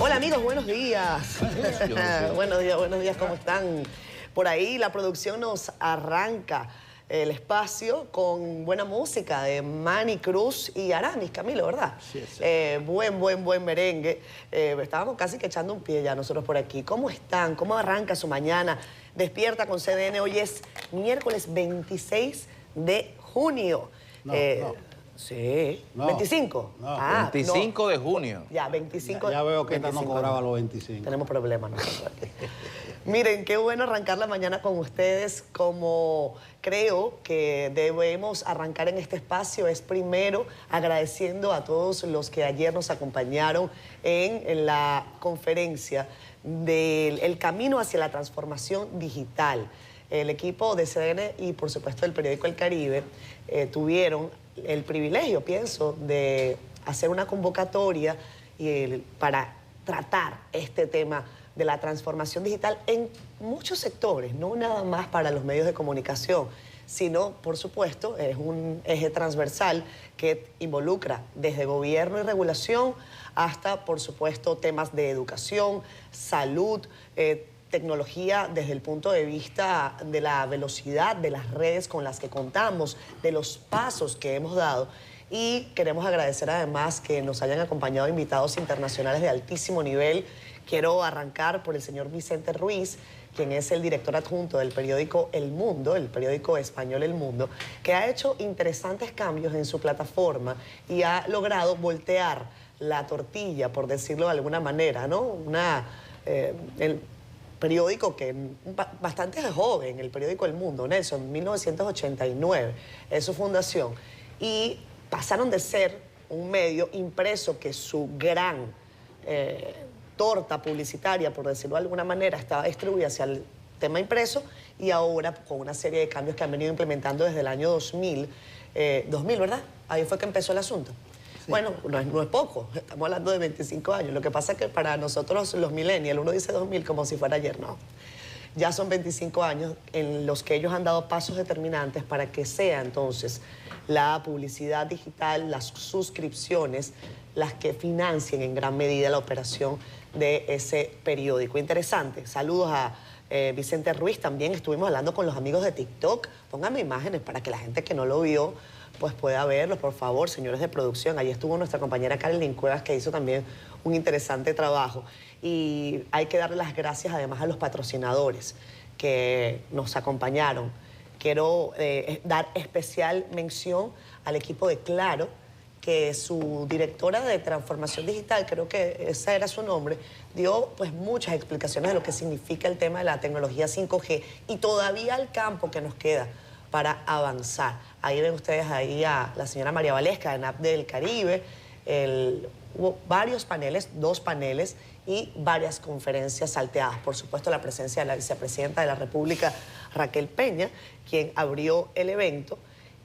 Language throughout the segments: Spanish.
Hola amigos, buenos días. Buenos días, ¿cómo están? Por ahí la producción nos arranca el espacio con buena música de Manny Cruz y Aramis, Camilo, ¿verdad? Sí, sí. Buen merengue. Estábamos casi que echando un pie ya nosotros por aquí. ¿Cómo están? ¿Cómo arranca su mañana? Despierta con CDN. Hoy es miércoles 26 de junio. No. Sí, No, 25. no. Ah, 25 de junio. Ya, 25. Ya veo que esta no 25. cobraba los 25. Tenemos problemas nosotros aquí. Miren, qué bueno arrancar la mañana con ustedes. Como creo que debemos arrancar en este espacio es primero agradeciendo a todos los que ayer nos acompañaron en la conferencia del El Camino hacia la Transformación Digital. El equipo de CDN y, por supuesto, el periódico El Caribe tuvieron el privilegio, pienso, de hacer una convocatoria para tratar este tema de la transformación digital en muchos sectores, no nada más para los medios de comunicación, sino, por supuesto, es un eje transversal que involucra desde gobierno y regulación hasta, por supuesto, temas de educación, salud, tecnología desde el punto de vista de la velocidad de las redes con las que contamos, de los pasos que hemos dado. Y queremos agradecer además que nos hayan acompañado invitados internacionales de altísimo nivel. Quiero arrancar por el señor Vicente Ruiz, quien es el director adjunto del periódico El Mundo, el periódico español El Mundo, que ha hecho interesantes cambios en su plataforma y ha logrado voltear la tortilla, por decirlo de alguna manera, ¿no? El periódico que bastante joven, el periódico El Mundo, Nelson, 1989, es su fundación, y pasaron de ser un medio impreso que su gran torta publicitaria, por decirlo de alguna manera, estaba distribuida hacia el tema impreso, y ahora con una serie de cambios que han venido implementando desde el año 2000, ¿verdad? Ahí fue que empezó el asunto. Sí. Bueno, no es poco, estamos hablando de 25 años. Lo que pasa es que para nosotros los millennials, uno dice 2000 como si fuera ayer, no. Ya son 25 años en los que ellos han dado pasos determinantes para que sea entonces la publicidad digital, las suscripciones, las que financien en gran medida la operación de ese periódico. Interesante. Saludos a Vicente Ruiz. También estuvimos hablando con los amigos de TikTok. Pónganme imágenes para que la gente que no lo vio pues pueda verlo, por favor, señores de producción. Allí estuvo nuestra compañera Carolyn Cuevas, que hizo también un interesante trabajo. Y hay que darle las gracias además a los patrocinadores que nos acompañaron. Quiero dar especial mención al equipo de Claro, que su directora de transformación digital, creo que ese era su nombre, dio pues muchas explicaciones de lo que significa el tema de la tecnología 5G y todavía el campo que nos queda para avanzar. Ahí ven ustedes ahí a la señora María Valesca de NAP del Caribe. Hubo varios paneles, 2 paneles y varias conferencias salteadas. Por supuesto, la presencia de la vicepresidenta de la República, Raquel Peña, quien abrió el evento,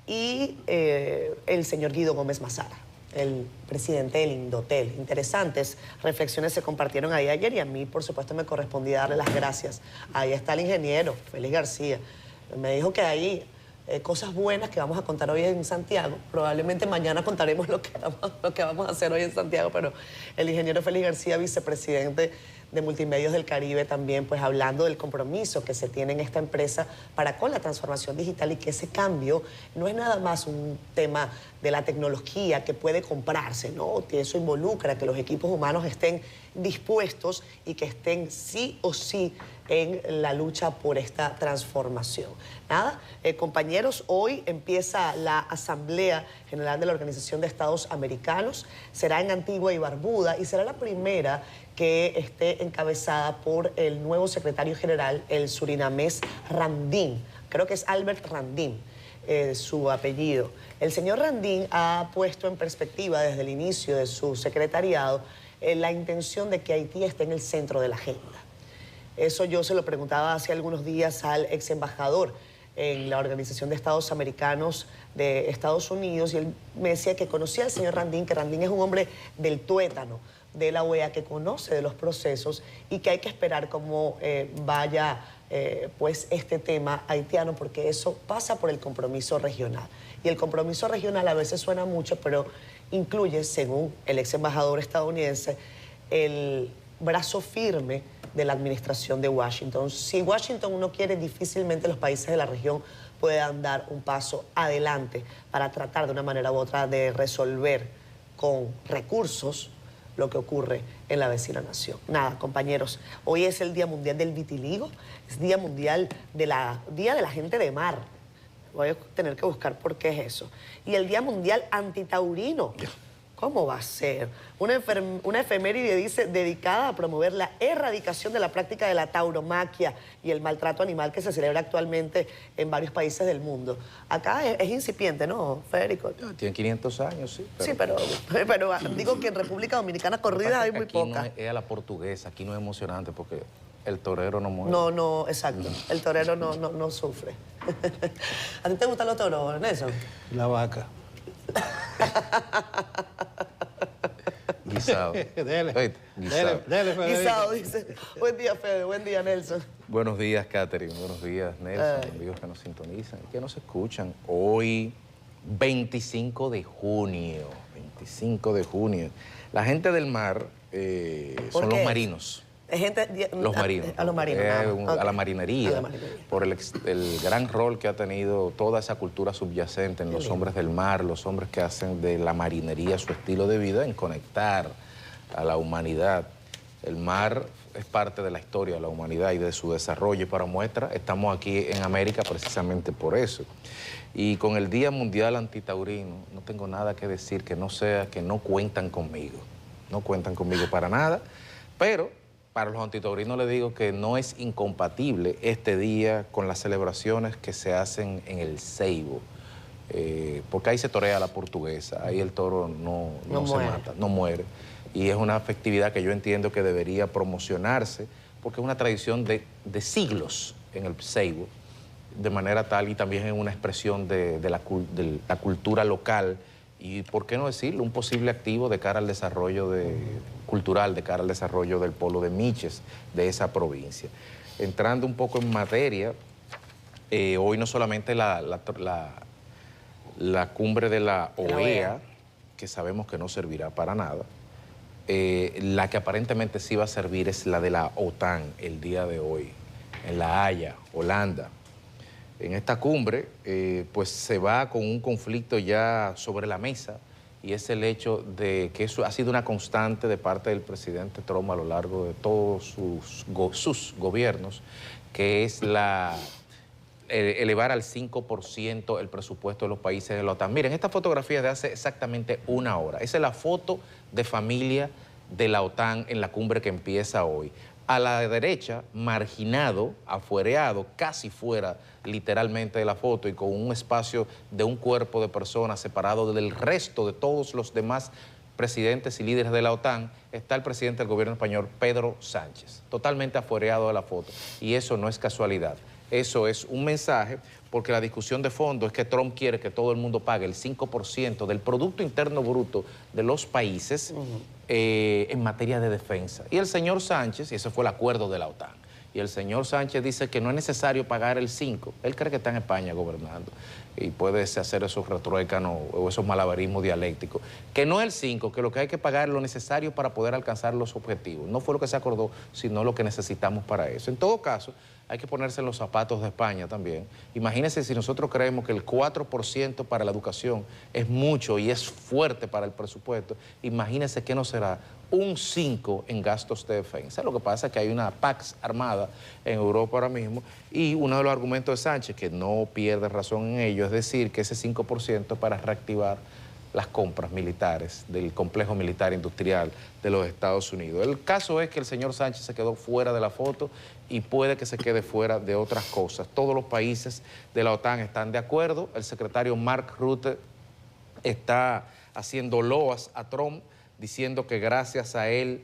y el señor Guido Gómez Mazara, el presidente del Indotel. Interesantes reflexiones se compartieron ahí ayer y a mí, por supuesto, me correspondía darle las gracias. Ahí está el ingeniero Félix García. Me dijo que hay cosas buenas que vamos a contar hoy en Santiago. Probablemente mañana contaremos lo que vamos a hacer hoy en Santiago, pero el ingeniero Félix García, vicepresidente de Multimedios del Caribe, también pues hablando del compromiso que se tiene en esta empresa para con la transformación digital, y que ese cambio no es nada más un tema de la tecnología que puede comprarse, ¿no? Que eso involucra que los equipos humanos estén dispuestos y que estén sí o sí en la lucha por esta transformación. Nada, compañeros, hoy empieza la Asamblea General de la Organización de Estados Americanos. Será en Antigua y Barbuda y será la primera que esté encabezada por el nuevo secretario general, el surinamés Randín. Creo que es Albert Randín, su apellido. El señor Randín ha puesto en perspectiva desde el inicio de su secretariado la intención de que Haití esté en el centro de la agenda. Eso yo se lo preguntaba hace algunos días al ex embajador en la Organización de Estados Americanos de Estados Unidos, y él me decía que conocía al señor Randín, que Randín es un hombre del tuétano de la OEA, que conoce de los procesos y que hay que esperar cómo vaya pues este tema haitiano, porque eso pasa por el compromiso regional. Y el compromiso regional a veces suena mucho, pero incluye, según el ex embajador estadounidense, el brazo firme de la administración de Washington. Si Washington no quiere, difícilmente los países de la región puedan dar un paso adelante para tratar de una manera u otra de resolver con recursos lo que ocurre en la vecina nación. Nada, compañeros, hoy es el Día Mundial del Vitiligo, es Día Mundial Día de la Gente de Mar. Voy a tener que buscar por qué es eso. Y el Día Mundial Antitaurino. ¿Cómo va a ser? Una efeméride dice dedicada a promover la erradicación de la práctica de la tauromaquia y el maltrato animal que se celebra actualmente en varios países del mundo. Acá es incipiente, ¿no, Federico? Tiene 500 años, sí. Sí, pero digo que en República Dominicana corridas hay muy pocas. Es a la portuguesa, aquí no es emocionante porque el torero no muere. No, exacto. El torero no sufre. ¿A ti te gustan los toros, Nelson? La vaca. Guisado. Dele, Guisado. Federico. Guisado, dice. Buen día, Fede. Buen día, Nelson. Buenos días, Catherine. Buenos días, Nelson. Amigos que nos sintonizan y que nos escuchan. Hoy, 25 de junio. 25 de junio. La gente del mar son los marinos. Los marinos. A los marinos. A la marinería. Por el gran rol que ha tenido toda esa cultura subyacente en los hombres del mar, los hombres que hacen de la marinería su estilo de vida en conectar a la humanidad. El mar es parte de la historia de la humanidad y de su desarrollo. Y para muestra, estamos aquí en América precisamente por eso. Y con el Día Mundial Antitaurino, no tengo nada que decir que no sea que no cuentan conmigo. No cuentan conmigo para nada, pero para los antitaurinos les digo que no es incompatible este día con las celebraciones que se hacen en el Ceibo, porque ahí se torea la portuguesa, ahí el toro no se mata, no muere. Y es una festividad que yo entiendo que debería promocionarse, porque es una tradición de siglos en el Ceibo, de manera tal y también es una expresión de la cultura local y, ¿por qué no decirlo?, un posible activo de cara al desarrollo cultural, de cara al desarrollo del polo de Miches, de esa provincia. Entrando un poco en materia, hoy no solamente la cumbre de la OEA, que sabemos que no servirá para nada, la que aparentemente sí va a servir es la de la OTAN el día de hoy, en La Haya, Holanda. En esta cumbre, pues se va con un conflicto ya sobre la mesa y es el hecho de que eso ha sido una constante de parte del presidente Trump a lo largo de todos sus gobiernos, que es elevar al 5% el presupuesto de los países de la OTAN. Miren, esta fotografía es de hace exactamente una hora. Esa es la foto de familia de la OTAN en la cumbre que empieza hoy. A la derecha, marginado, afuereado, casi fuera literalmente de la foto y con un espacio de un cuerpo de personas separado del resto de todos los demás presidentes y líderes de la OTAN, está el presidente del gobierno español, Pedro Sánchez, totalmente afuereado de la foto. Y eso no es casualidad. Eso es un mensaje, porque la discusión de fondo es que Trump quiere que todo el mundo pague el 5% del Producto Interno Bruto de los países en materia de defensa. Y el señor Sánchez, y ese fue el acuerdo de la OTAN, y el señor Sánchez dice que no es necesario pagar el 5%. Él cree que está en España gobernando y puede hacer esos retruécanos o esos malabarismos dialécticos. Que no es el 5%, que lo que hay que pagar es lo necesario para poder alcanzar los objetivos. No fue lo que se acordó, sino lo que necesitamos para eso. En todo caso, hay que ponerse en los zapatos de España también. Imagínense si nosotros creemos que el 4% para la educación es mucho y es fuerte para el presupuesto, imagínense que no será un 5% en gastos de defensa. Lo que pasa es que hay una Pax armada en Europa ahora mismo y uno de los argumentos de Sánchez, que no pierde razón en ello, es decir, que ese 5% para reactivar las compras militares del complejo militar industrial de los Estados Unidos. El caso es que el señor Sánchez se quedó fuera de la foto y puede que se quede fuera de otras cosas. Todos los países de la OTAN están de acuerdo. El secretario Mark Rutte está haciendo loas a Trump, diciendo que gracias a él,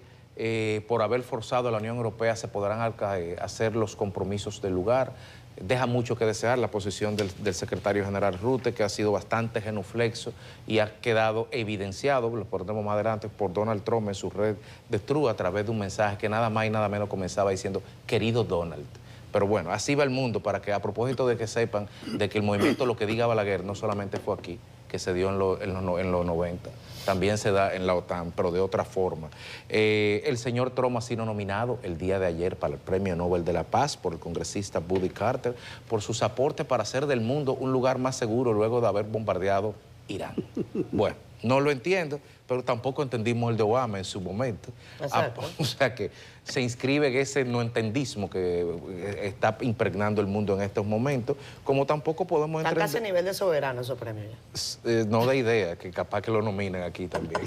por haber forzado a la Unión Europea, se podrán hacer los compromisos del lugar. Deja mucho que desear la posición del secretario general Rutte, que ha sido bastante genuflexo y ha quedado evidenciado, lo pondremos más adelante, por Donald Trump en su red de Truth a través de un mensaje que nada más y nada menos comenzaba diciendo, querido Donald. Pero bueno, así va el mundo, para que a propósito de que sepan de que el movimiento Lo que diga Balaguer no solamente fue aquí, que se dio en los 90. También se da en la OTAN, pero de otra forma. El señor Trump ha sido nominado el día de ayer para el Premio Nobel de la Paz por el congresista Buddy Carter por sus aportes para hacer del mundo un lugar más seguro luego de haber bombardeado Irán. Bueno, no lo entiendo, pero tampoco entendimos el de Obama en su momento. O sea que se inscribe en ese no entendismo que está impregnando el mundo en estos momentos, como tampoco podemos entender... Están casi a nivel de soberano esos premios ya. No da idea, que capaz que lo nominen aquí también.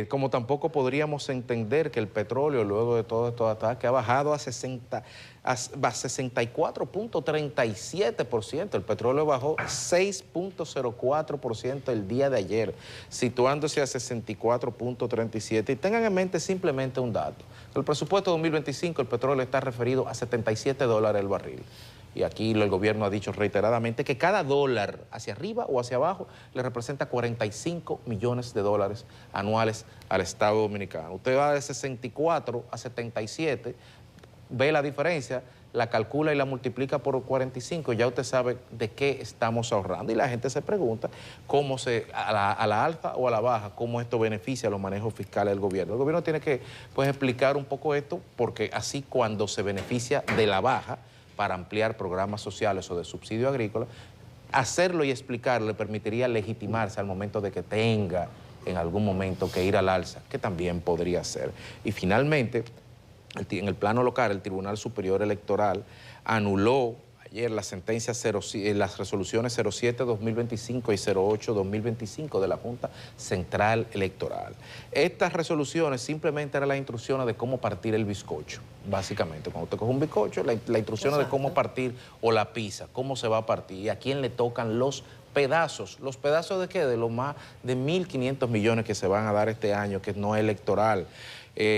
Como tampoco podríamos entender que el petróleo, luego de todo estos ataques, ha bajado a 64.37%. El petróleo bajó 6.04% el día de ayer, situándose a 64.37%. Y tengan en mente simplemente un dato. El presupuesto 2025, el petróleo está referido a $77 el barril. Y aquí el gobierno ha dicho reiteradamente que cada dólar hacia arriba o hacia abajo le representa 45 millones de dólares anuales al Estado Dominicano. Usted va de 64 a 77, ve la diferencia, la calcula y la multiplica por 45, ya usted sabe de qué estamos ahorrando. Y la gente se pregunta cómo a la alza o a la baja, cómo esto beneficia a los manejos fiscales del gobierno. El gobierno tiene que explicar un poco esto, porque así cuando se beneficia de la baja para ampliar programas sociales o de subsidio agrícola, hacerlo y explicarlo le permitiría legitimarse al momento de que tenga en algún momento que ir al alza, que también podría ser. Y finalmente, en el plano local, el Tribunal Superior Electoral anuló ayer las resoluciones 07-2025 y 08-2025 de la Junta Central Electoral. Estas resoluciones simplemente eran las instrucciones de cómo partir el bizcocho, básicamente. Cuando usted coge un bizcocho, la instrucción de cómo partir, o la pizza, cómo se va a partir y a quién le tocan los pedazos. ¿Los pedazos de qué? De los más de 1.500 millones que se van a dar este año, que no es electoral.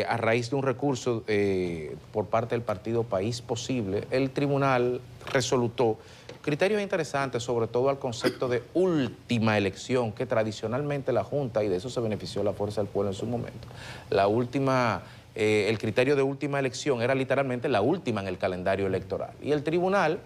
A raíz de un recurso por parte del partido País Posible, el tribunal resolutó criterios interesantes, sobre todo al concepto de última elección, que tradicionalmente la Junta, y de eso se benefició la Fuerza del Pueblo en su momento, el criterio de última elección era literalmente la última en el calendario electoral. Y el tribunal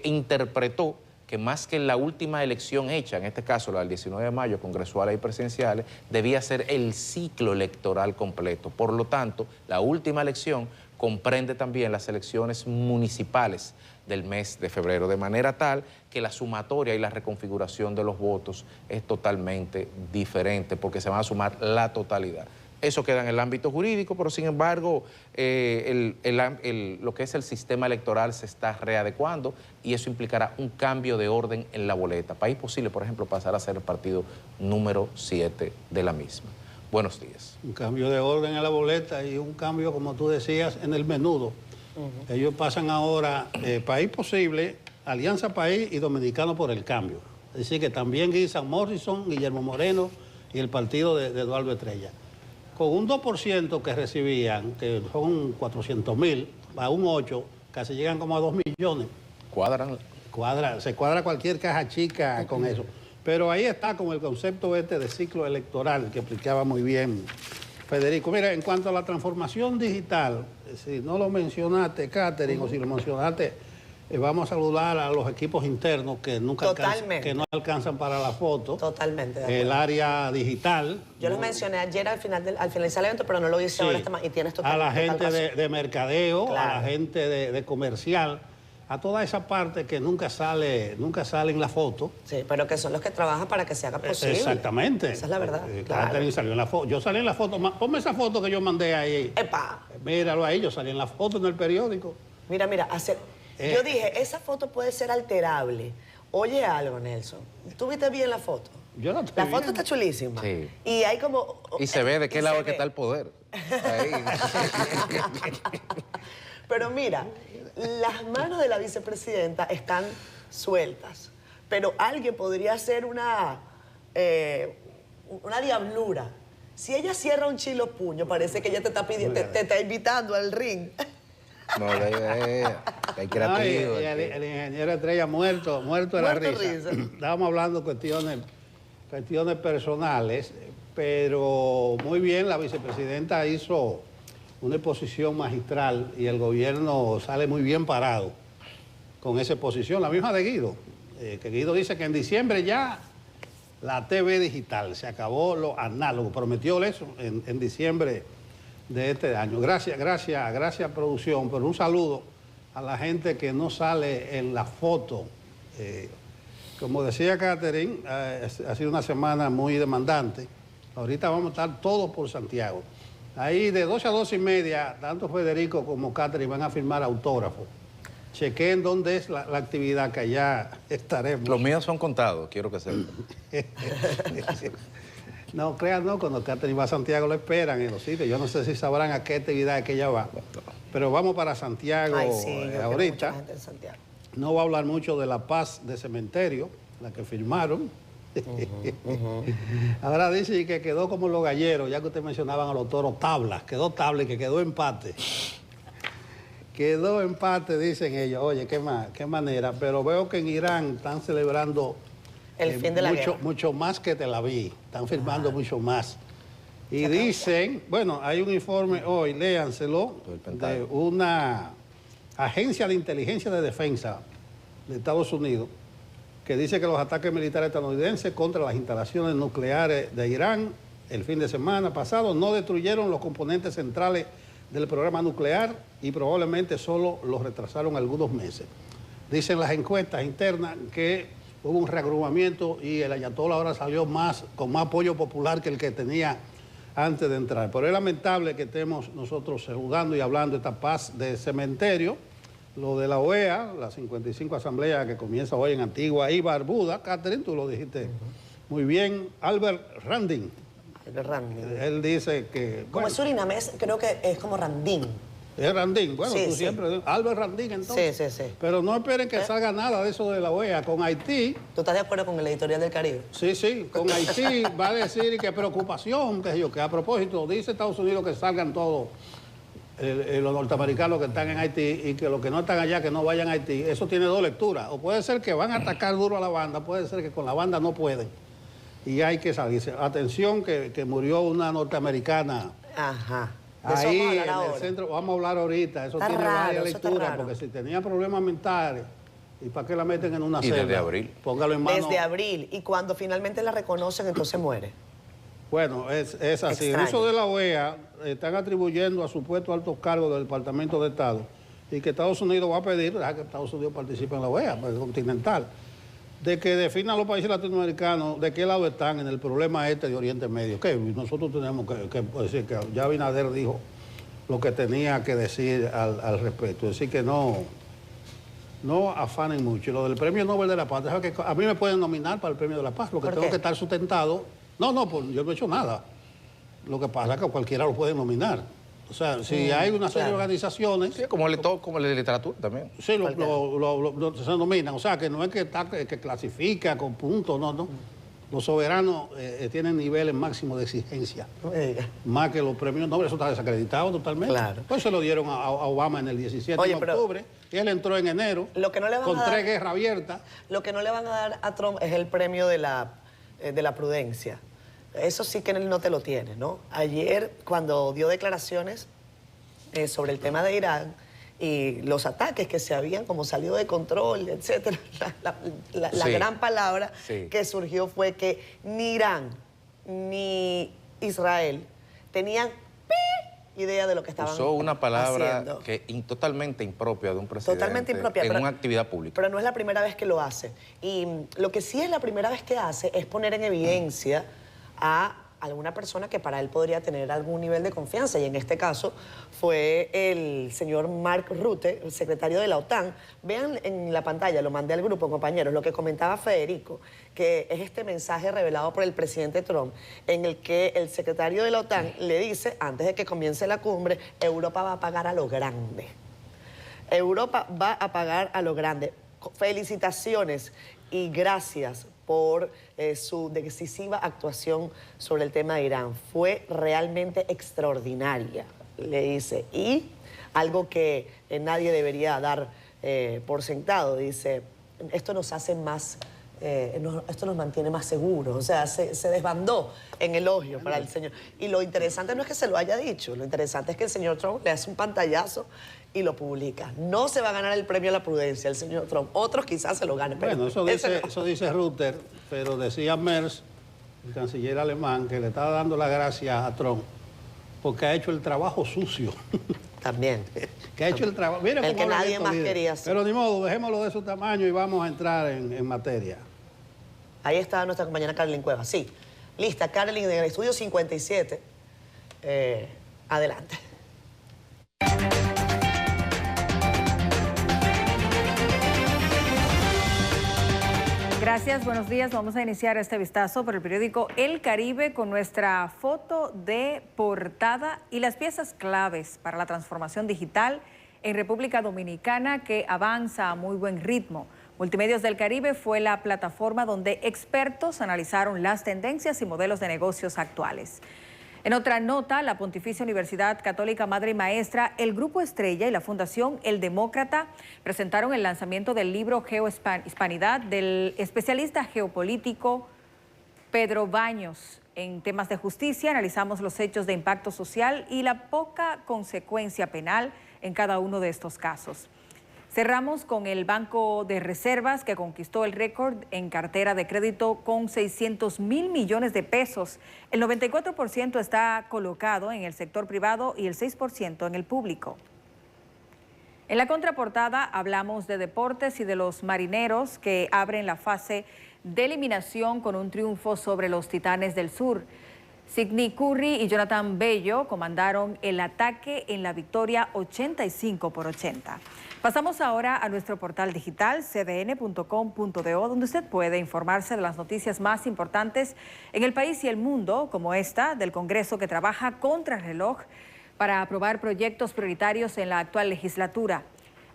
interpretó que más que la última elección hecha, en este caso la del 19 de mayo, congresuales y presidenciales, debía ser el ciclo electoral completo. Por lo tanto, la última elección comprende también las elecciones municipales del mes de febrero, de manera tal que la sumatoria y la reconfiguración de los votos es totalmente diferente, porque se van a sumar la totalidad. Eso queda en el ámbito jurídico, pero sin embargo lo que es el sistema electoral se está readecuando y eso implicará un cambio de orden en la boleta. País Posible, por ejemplo, pasará a ser el partido número 7 de la misma. Buenos días. Un cambio de orden en la boleta y un cambio, como tú decías, en el menudo. Ellos pasan ahora País Posible, Alianza País y Dominicano por el Cambio. Es decir, que también guisan Morrison, Guillermo Moreno y el partido de Eduardo Estrella. Con un 2% que recibían, que son 400,000, a un 8%, casi llegan como a 2 millones. Se cuadra cualquier caja chica con eso. Pero ahí está con el concepto de ciclo electoral que explicaba muy bien Federico. Mira, en cuanto a la transformación digital, si no lo mencionaste, Catherine, o si lo mencionaste, vamos a saludar a los equipos internos que nunca alcanzan para la foto. Totalmente. El área digital. Yo lo mencioné ayer al finalizar el evento, pero no lo hice ahora y tienes totalmente. A la gente de mercadeo, claro. A la gente de comercial, a toda esa parte que nunca sale en la foto. Sí, pero que son los que trabajan para que se haga posible. Exactamente. Esa es la verdad. Claro. Salió en la foto. Yo salí en la foto. Ponme esa foto que yo mandé ahí. ¡Epa! Míralo ahí, yo salí en la foto en el periódico. Mira, yo dije, esa foto puede ser alterable. Oye algo, Nelson. ¿Tú viste bien la foto? Yo la estoy foto está chulísima. Sí. Y hay como... Y se ve de qué lado es que está el poder. Ahí. Pero mira, las manos de la vicepresidenta están sueltas. Pero alguien podría hacer una diablura. Si ella cierra un chilo puño, parece que ella te está pidiendo, te está invitando al ring. No, hay creativo. El ingeniero Estrella muerto de la risa. Estábamos hablando cuestiones personales, pero muy bien, la vicepresidenta hizo una exposición magistral y el gobierno sale muy bien parado con esa exposición. La misma de Guido, que Guido dice que en diciembre ya la TV digital, se acabó lo análogo. Prometió eso en diciembre de este año. Gracias, producción, pero un saludo a la gente que no sale en la foto. Como decía Catherine, ha sido una semana muy demandante. Ahorita vamos a estar todos por Santiago. Ahí de 12 a 12 y media, tanto Federico como Catherine van a firmar autógrafos. Chequen dónde es la actividad, que allá estaremos. Los míos son contados, quiero que sepan. No, crean, no, cuando Catherine va a Santiago lo esperan en los sitios. Yo no sé si sabrán a qué actividad es que ella va. Pero vamos para Santiago. Ay, sí, ahorita. Mucha gente en Santiago. No voy a hablar mucho de la paz de cementerio, la que firmaron. Ahora dice que quedó como los galleros, ya que ustedes mencionaban a los toros, tablas. Quedó tabla y que quedó empate. Quedó empate, dicen ellos. Oye, qué manera. Pero veo que en Irán están celebrando el fin de la guerra. Mucho más que Tel Aviv. Están firmando mucho más. Y dicen, bueno, hay un informe hoy, léanselo, de una agencia de inteligencia de defensa de Estados Unidos, que dice que los ataques militares estadounidenses contra las instalaciones nucleares de Irán el fin de semana pasado no destruyeron los componentes centrales del programa nuclear y probablemente solo los retrasaron algunos meses. Dicen las encuestas internas que hubo un reagrupamiento y el ayatolá ahora salió con más apoyo popular que el que tenía antes de entrar. Pero es lamentable que estemos nosotros saludando y hablando de esta paz de cementerio. Lo de la OEA, la 55 Asamblea que comienza hoy en Antigua y Barbuda. Catherine, tú lo dijiste muy bien. Albert Randin. Él dice que... Como es surinamés, creo que es como Randín. Es Randín. Bueno, sí, tú sí. siempre... Albert Randin, entonces. Sí. Pero no esperen que salga nada de eso de la OEA. Con Haití... ¿Tú estás de acuerdo con el editorial del Caribe? Sí. Con Haití va a decir que preocupación, que a propósito, dice Estados Unidos que salgan todos los norteamericanos que están en Haití y que los que no están allá, que no vayan a Haití. Eso tiene dos lecturas. O puede ser que van a atacar duro a la banda, puede ser que con la banda no pueden. Y hay que salirse. Atención, que murió una norteamericana. Ajá. Ahí en el centro, vamos a hablar ahorita. Eso está tiene raro, varias lecturas, porque si tenía problemas mentales, ¿y para qué la meten en una celda? Desde abril. Póngalo en mano. Desde abril. Y cuando finalmente la reconocen, entonces muere. Bueno, es así. Extraño. En eso de la OEA están atribuyendo a supuestos altos cargos del Departamento de Estado y que Estados Unidos va a pedir, que Estados Unidos participe en la OEA, pues, continental, de que definan los países latinoamericanos de qué lado están en el problema de Oriente Medio. Que nosotros tenemos que decir que ya Abinader dijo lo que tenía que decir al respecto. Es decir, que no afanen mucho. Y lo del Premio Nobel de la Paz, que a mí me pueden nominar para el Premio de la Paz, lo que tengo que estar sustentado. No, pues yo no he hecho nada. Lo que pasa es que cualquiera lo puede nominar. O sea, si hay una serie de organizaciones... Sí, como el de literatura también. Sí, se nominan. O sea, que no es que clasifica con puntos, no. Los soberanos tienen niveles máximos de exigencia. Más que los premios Nobel, eso está desacreditado totalmente. Claro. Pues se lo dieron a Obama en el 17 de octubre. Y él entró en enero con 3 guerras abiertas. Lo que no le van a dar a Trump es el premio de la prudencia. Eso sí que él no te lo tiene, ¿no? Ayer, cuando dio declaraciones sobre el tema de Irán y los ataques que se habían como salido de control, etcétera, la gran palabra que surgió fue que ni Irán ni Israel tenían idea de lo que estaban haciendo. Usó una palabra que totalmente impropia de un presidente. Totalmente impropia. En una actividad pública. Pero no es la primera vez que lo hace. Y lo que sí es la primera vez que hace es poner en evidencia a alguna persona que para él podría tener algún nivel de confianza. Y en este caso fue el señor Mark Rutte, el secretario de la OTAN. Vean en la pantalla, lo mandé al grupo, compañeros, lo que comentaba Federico, que es este mensaje revelado por el presidente Trump, en el que el secretario de la OTAN le dice, antes de que comience la cumbre, Europa va a pagar a lo grande. Europa va a pagar a lo grande. Felicitaciones y gracias por su decisiva actuación sobre el tema de Irán. Fue realmente extraordinaria, le dice. Y algo que nadie debería dar por sentado, dice, esto nos hace más, esto nos mantiene más seguros. O sea, se desbandó en elogio para el señor. Y lo interesante no es que se lo haya dicho, lo interesante es que el señor Trump le hace un pantallazo y lo publica. No se va a ganar el premio a la prudencia el señor Trump. Otros quizás se lo ganen. Bueno, eso dice Rutte, pero decía Merz el canciller alemán, que le está dando las gracias a Trump porque ha hecho el trabajo sucio. También. Que ha hecho el trabajo. Mira el que nadie más quería hacer. Pero ni modo, dejémoslo de su tamaño y vamos a entrar en materia. Ahí está nuestra compañera Carolyn Cuevas. Sí, lista, Carolyn, en el estudio 57. Adelante. Gracias, buenos días. Vamos a iniciar este vistazo por el periódico El Caribe con nuestra foto de portada y las piezas claves para la transformación digital en República Dominicana que avanza a muy buen ritmo. Multimedios del Caribe fue la plataforma donde expertos analizaron las tendencias y modelos de negocios actuales. En otra nota, la Pontificia Universidad Católica Madre y Maestra, el Grupo Estrella y la Fundación El Demócrata presentaron el lanzamiento del libro Geohispanidad del especialista geopolítico Pedro Baños. En temas de justicia analizamos los hechos de impacto social y la poca consecuencia penal en cada uno de estos casos. Cerramos con el Banco de Reservas, que conquistó el récord en cartera de crédito con 600.000 millones de pesos. El 94% está colocado en el sector privado y el 6% en el público. En la contraportada hablamos de deportes y de los marineros que abren la fase de eliminación con un triunfo sobre los Titanes del Sur. Sidney Curry y Jonathan Bello comandaron el ataque en la victoria 85-80. Pasamos ahora a nuestro portal digital cdn.com.do, donde usted puede informarse de las noticias más importantes en el país y el mundo, como esta del Congreso que trabaja contra el reloj para aprobar proyectos prioritarios en la actual legislatura.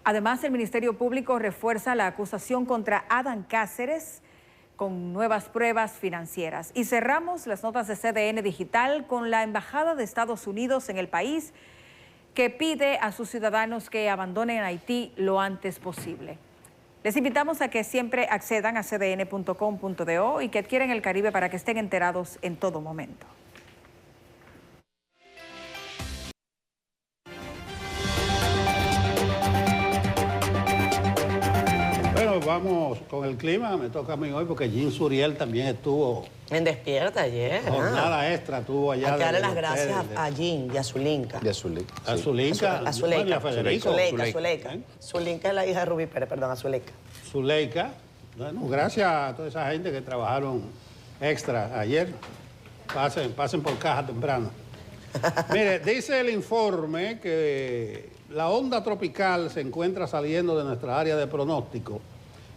Además, el Ministerio Público refuerza la acusación contra Adán Cáceres con nuevas pruebas financieras. Y cerramos las notas de CDN Digital con la Embajada de Estados Unidos en el país, que pide a sus ciudadanos que abandonen Haití lo antes posible. Les invitamos a que siempre accedan a cdn.com.do y que adquieran El Caribe para que estén enterados en todo momento. Bueno, vamos con el clima. Me toca a mí hoy porque Jean Suriel también estuvo En Despierta ayer. jornada extra, estuvo allá. Hay que darle las gracias a Jean y a Zulinka. Y a Zuleika. A Zulinka. A Zuleika. Y a Federico. Zuleika. Zulinka es la hija de Rubí Pérez, perdón, a Zuleika. Zuleika. Bueno, gracias a toda esa gente que trabajaron extra ayer. Pasen por caja temprano. Mire, dice el informe que la onda tropical se encuentra saliendo de nuestra área de pronóstico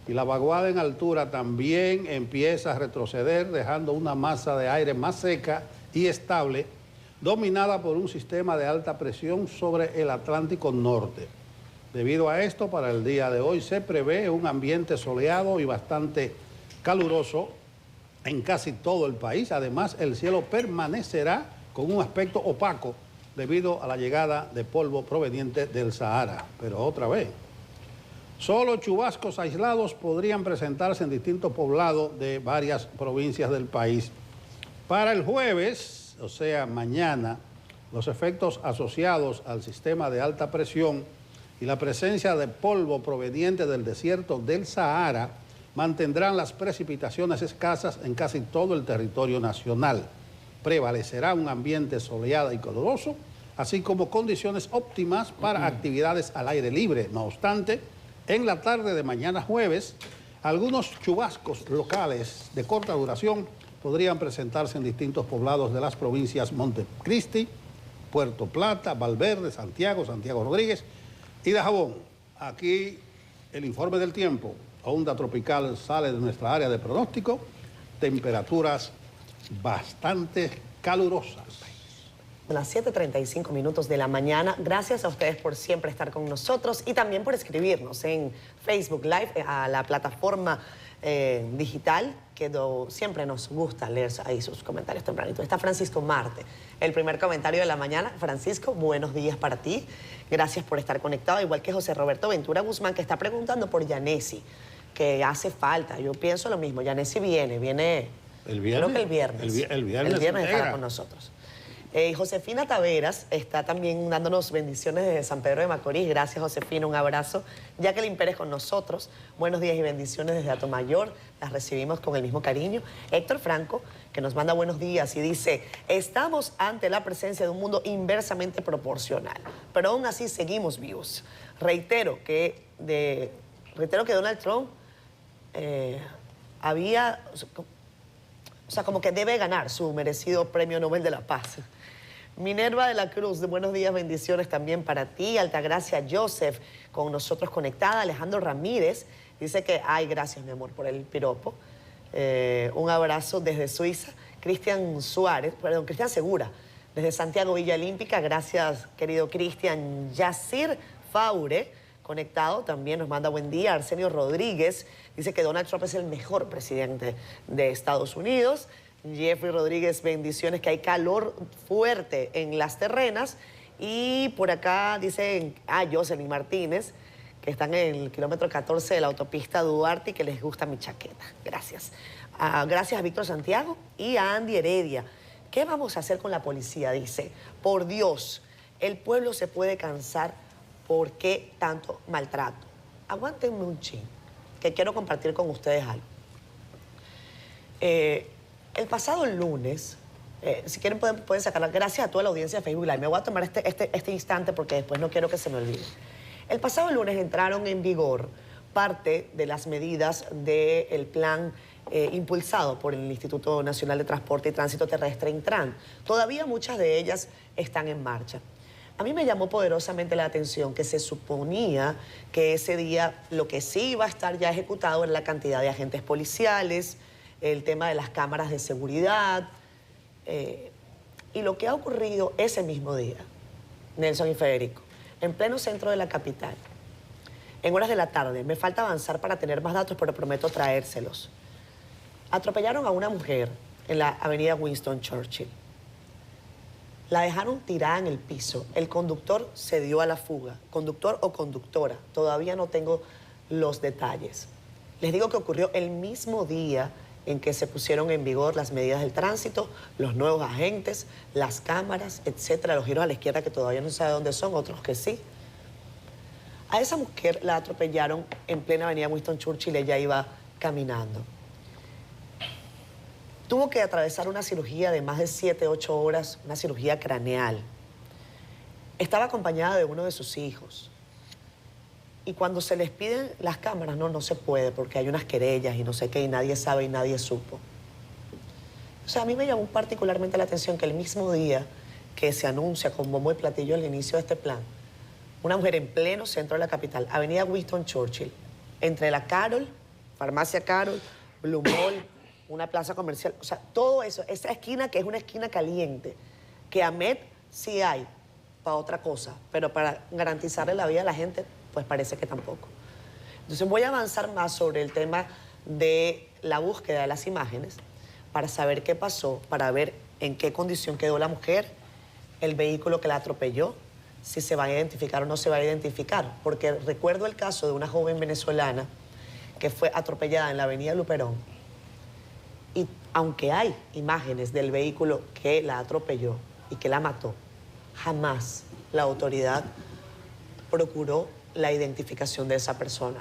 y la vaguada en altura también empieza a retroceder, dejando una masa de aire más seca y estable, dominada por un sistema de alta presión sobre el Atlántico Norte. Debido a esto, para el día de hoy se prevé un ambiente soleado y bastante caluroso en casi todo el país. Además, el cielo permanecerá con un aspecto opaco debido a la llegada de polvo proveniente del Sahara. Pero otra vez, solo chubascos aislados podrían presentarse en distintos poblados de varias provincias del país. Para el jueves, o sea, mañana, los efectos asociados al sistema de alta presión y la presencia de polvo proveniente del desierto del Sahara mantendrán las precipitaciones escasas en casi todo el territorio nacional. Prevalecerá un ambiente soleado y caluroso, así como condiciones óptimas para actividades al aire libre. No obstante, en la tarde de mañana jueves, algunos chubascos locales de corta duración podrían presentarse en distintos poblados de las provincias Montecristi, Puerto Plata, Valverde, Santiago Rodríguez y Dajabón. Aquí el informe del tiempo. Onda tropical sale de nuestra área de pronóstico, temperaturas bastante calurosas. Las 7:35 minutos de la mañana. Gracias a ustedes por siempre estar con nosotros y también por escribirnos en Facebook Live, a la plataforma digital, que siempre nos gusta leer ahí sus comentarios tempranito. Está Francisco Marte, el primer comentario de la mañana. Francisco, buenos días para ti. Gracias por estar conectado, igual que José Roberto Ventura Guzmán, que está preguntando por Yanesi, que hace falta. Yo pienso lo mismo. Yanesi viene el viernes. Creo que el viernes. El viernes estará con nosotros. Josefina Taveras está también dándonos bendiciones desde San Pedro de Macorís. Gracias, Josefina, un abrazo. Jacqueline Pérez con nosotros. Buenos días y bendiciones desde Atomayor. Las recibimos con el mismo cariño. Héctor Franco, que nos manda buenos días y dice, estamos ante la presencia de un mundo inversamente proporcional, pero aún así seguimos vivos. Reitero que Donald Trump como que debe ganar su merecido Premio Nobel de la Paz. Minerva de la Cruz, de buenos días, bendiciones también para ti. Altagracia Joseph, con nosotros conectada. Alejandro Ramírez, dice que, ay, gracias, mi amor, por el piropo. Un abrazo desde Suiza. Cristian Segura, desde Santiago Villa Olímpica. Gracias, querido Cristian. Yacir Faure, conectado, también nos manda buen día. Arsenio Rodríguez dice que Donald Trump es el mejor presidente de Estados Unidos. Jeffrey Rodríguez, bendiciones, que hay calor fuerte en Las Terrenas. Y por acá dicen, Jocelyn Martínez, que están en el kilómetro 14 de la autopista Duarte y que les gusta mi chaqueta. Gracias. Gracias a Víctor Santiago y a Andy Heredia. ¿Qué vamos a hacer con la policía? Dice, por Dios, el pueblo se puede cansar. ¿Por qué tanto maltrato? Aguántenme un chin, que quiero compartir con ustedes algo. El pasado lunes, si quieren pueden sacarla, gracias a toda la audiencia de Facebook Live. Me voy a tomar este instante porque después no quiero que se me olvide. El pasado lunes entraron en vigor parte de las medidas del plan impulsado por el Instituto Nacional de Transporte y Tránsito Terrestre, Intran. Todavía muchas de ellas están en marcha. A mí me llamó poderosamente la atención que se suponía que ese día lo que sí iba a estar ya ejecutado era la cantidad de agentes policiales, el tema de las cámaras de seguridad, y lo que ha ocurrido ese mismo día, Nelson y Federico, en pleno centro de la capital, en horas de la tarde, me falta avanzar para tener más datos, pero prometo traérselos. Atropellaron a una mujer en la avenida Winston Churchill. La dejaron tirada en el piso. El conductor se dio a la fuga. Conductor o conductora. Todavía no tengo los detalles. Les digo que ocurrió el mismo día en que se pusieron en vigor las medidas del tránsito, los nuevos agentes, las cámaras, etcétera, los giros a la izquierda que todavía no se sabe dónde son, otros que sí. A esa mujer la atropellaron en plena avenida Winston Churchill, ella iba caminando. Tuvo que atravesar una cirugía de más de 7, 8 horas, una cirugía craneal. Estaba acompañada de uno de sus hijos. Y cuando se les piden las cámaras, no se puede porque hay unas querellas y no sé qué, y nadie sabe y nadie supo. O sea, a mí me llamó particularmente la atención que el mismo día que se anuncia con bombo y platillo el inicio de este plan, una mujer en pleno centro de la capital, avenida Winston Churchill, entre la Carol, Farmacia Carol, Blue Mall, una plaza comercial, o sea, todo eso, esa esquina que es una esquina caliente, que AMET sí hay para otra cosa, pero para garantizarle la vida a la gente, pues parece que tampoco. Entonces voy a avanzar más sobre el tema de la búsqueda de las imágenes para saber qué pasó, para ver en qué condición quedó la mujer, el vehículo que la atropelló, si se va a identificar o no se va a identificar. Porque recuerdo el caso de una joven venezolana que fue atropellada en la avenida Luperón. Y aunque hay imágenes del vehículo que la atropelló y que la mató, jamás la autoridad procuró la identificación de esa persona.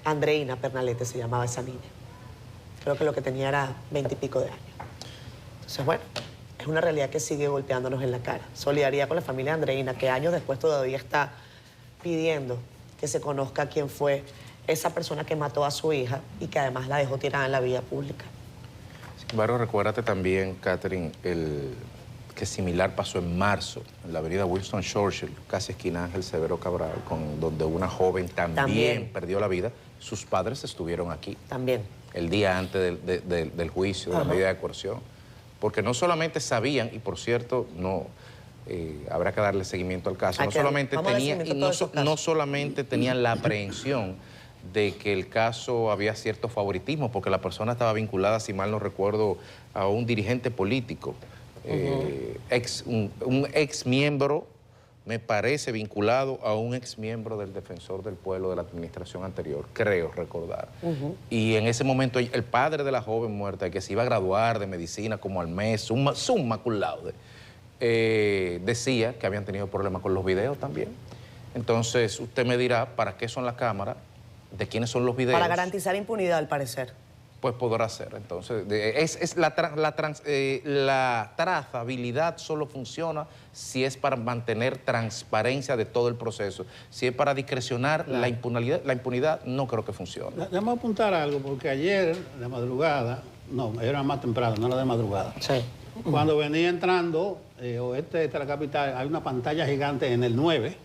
Andreina Pernalete se llamaba esa niña. Creo que lo que tenía era 20 y pico de años. Entonces, bueno, es una realidad que sigue golpeándonos en la cara. Solidaridad con la familia de Andreina, que años después todavía está pidiendo que se conozca quién fue esa persona que mató a su hija y que además la dejó tirada en la vía pública. Sin embargo, recuérdate también, Catherine, que similar pasó en marzo, en la avenida Winston Churchill, casi esquina Ángel Severo Cabral, donde una joven también perdió la vida. Sus padres estuvieron aquí. También. El día antes del juicio, de la medida de coerción. Porque no solamente sabían, y por cierto, habrá que darle seguimiento al caso, no solamente tenían la aprehensión de que el caso había cierto favoritismo, porque la persona estaba vinculada, si mal no recuerdo, a un dirigente político, un ex miembro me parece vinculado a un exmiembro del Defensor del Pueblo de la administración anterior, creo recordar. Y en ese momento el padre de la joven muerta, que se iba a graduar de medicina como al mes, summa cum laude, decía que habían tenido problemas con los videos también. Entonces usted me dirá, ¿para qué son las cámaras? ¿De quiénes son los videos? Para garantizar impunidad, al parecer. Pues podrá ser. Entonces, la trazabilidad solo funciona si es para mantener transparencia de todo el proceso. Si es para discrecionar la impunidad, no creo que funcione. Déjame apuntar algo, porque ayer, de madrugada, no, era más temprano, no era de madrugada. Sí. Cuando venía entrando, oeste de la capital, hay una pantalla gigante en el 9,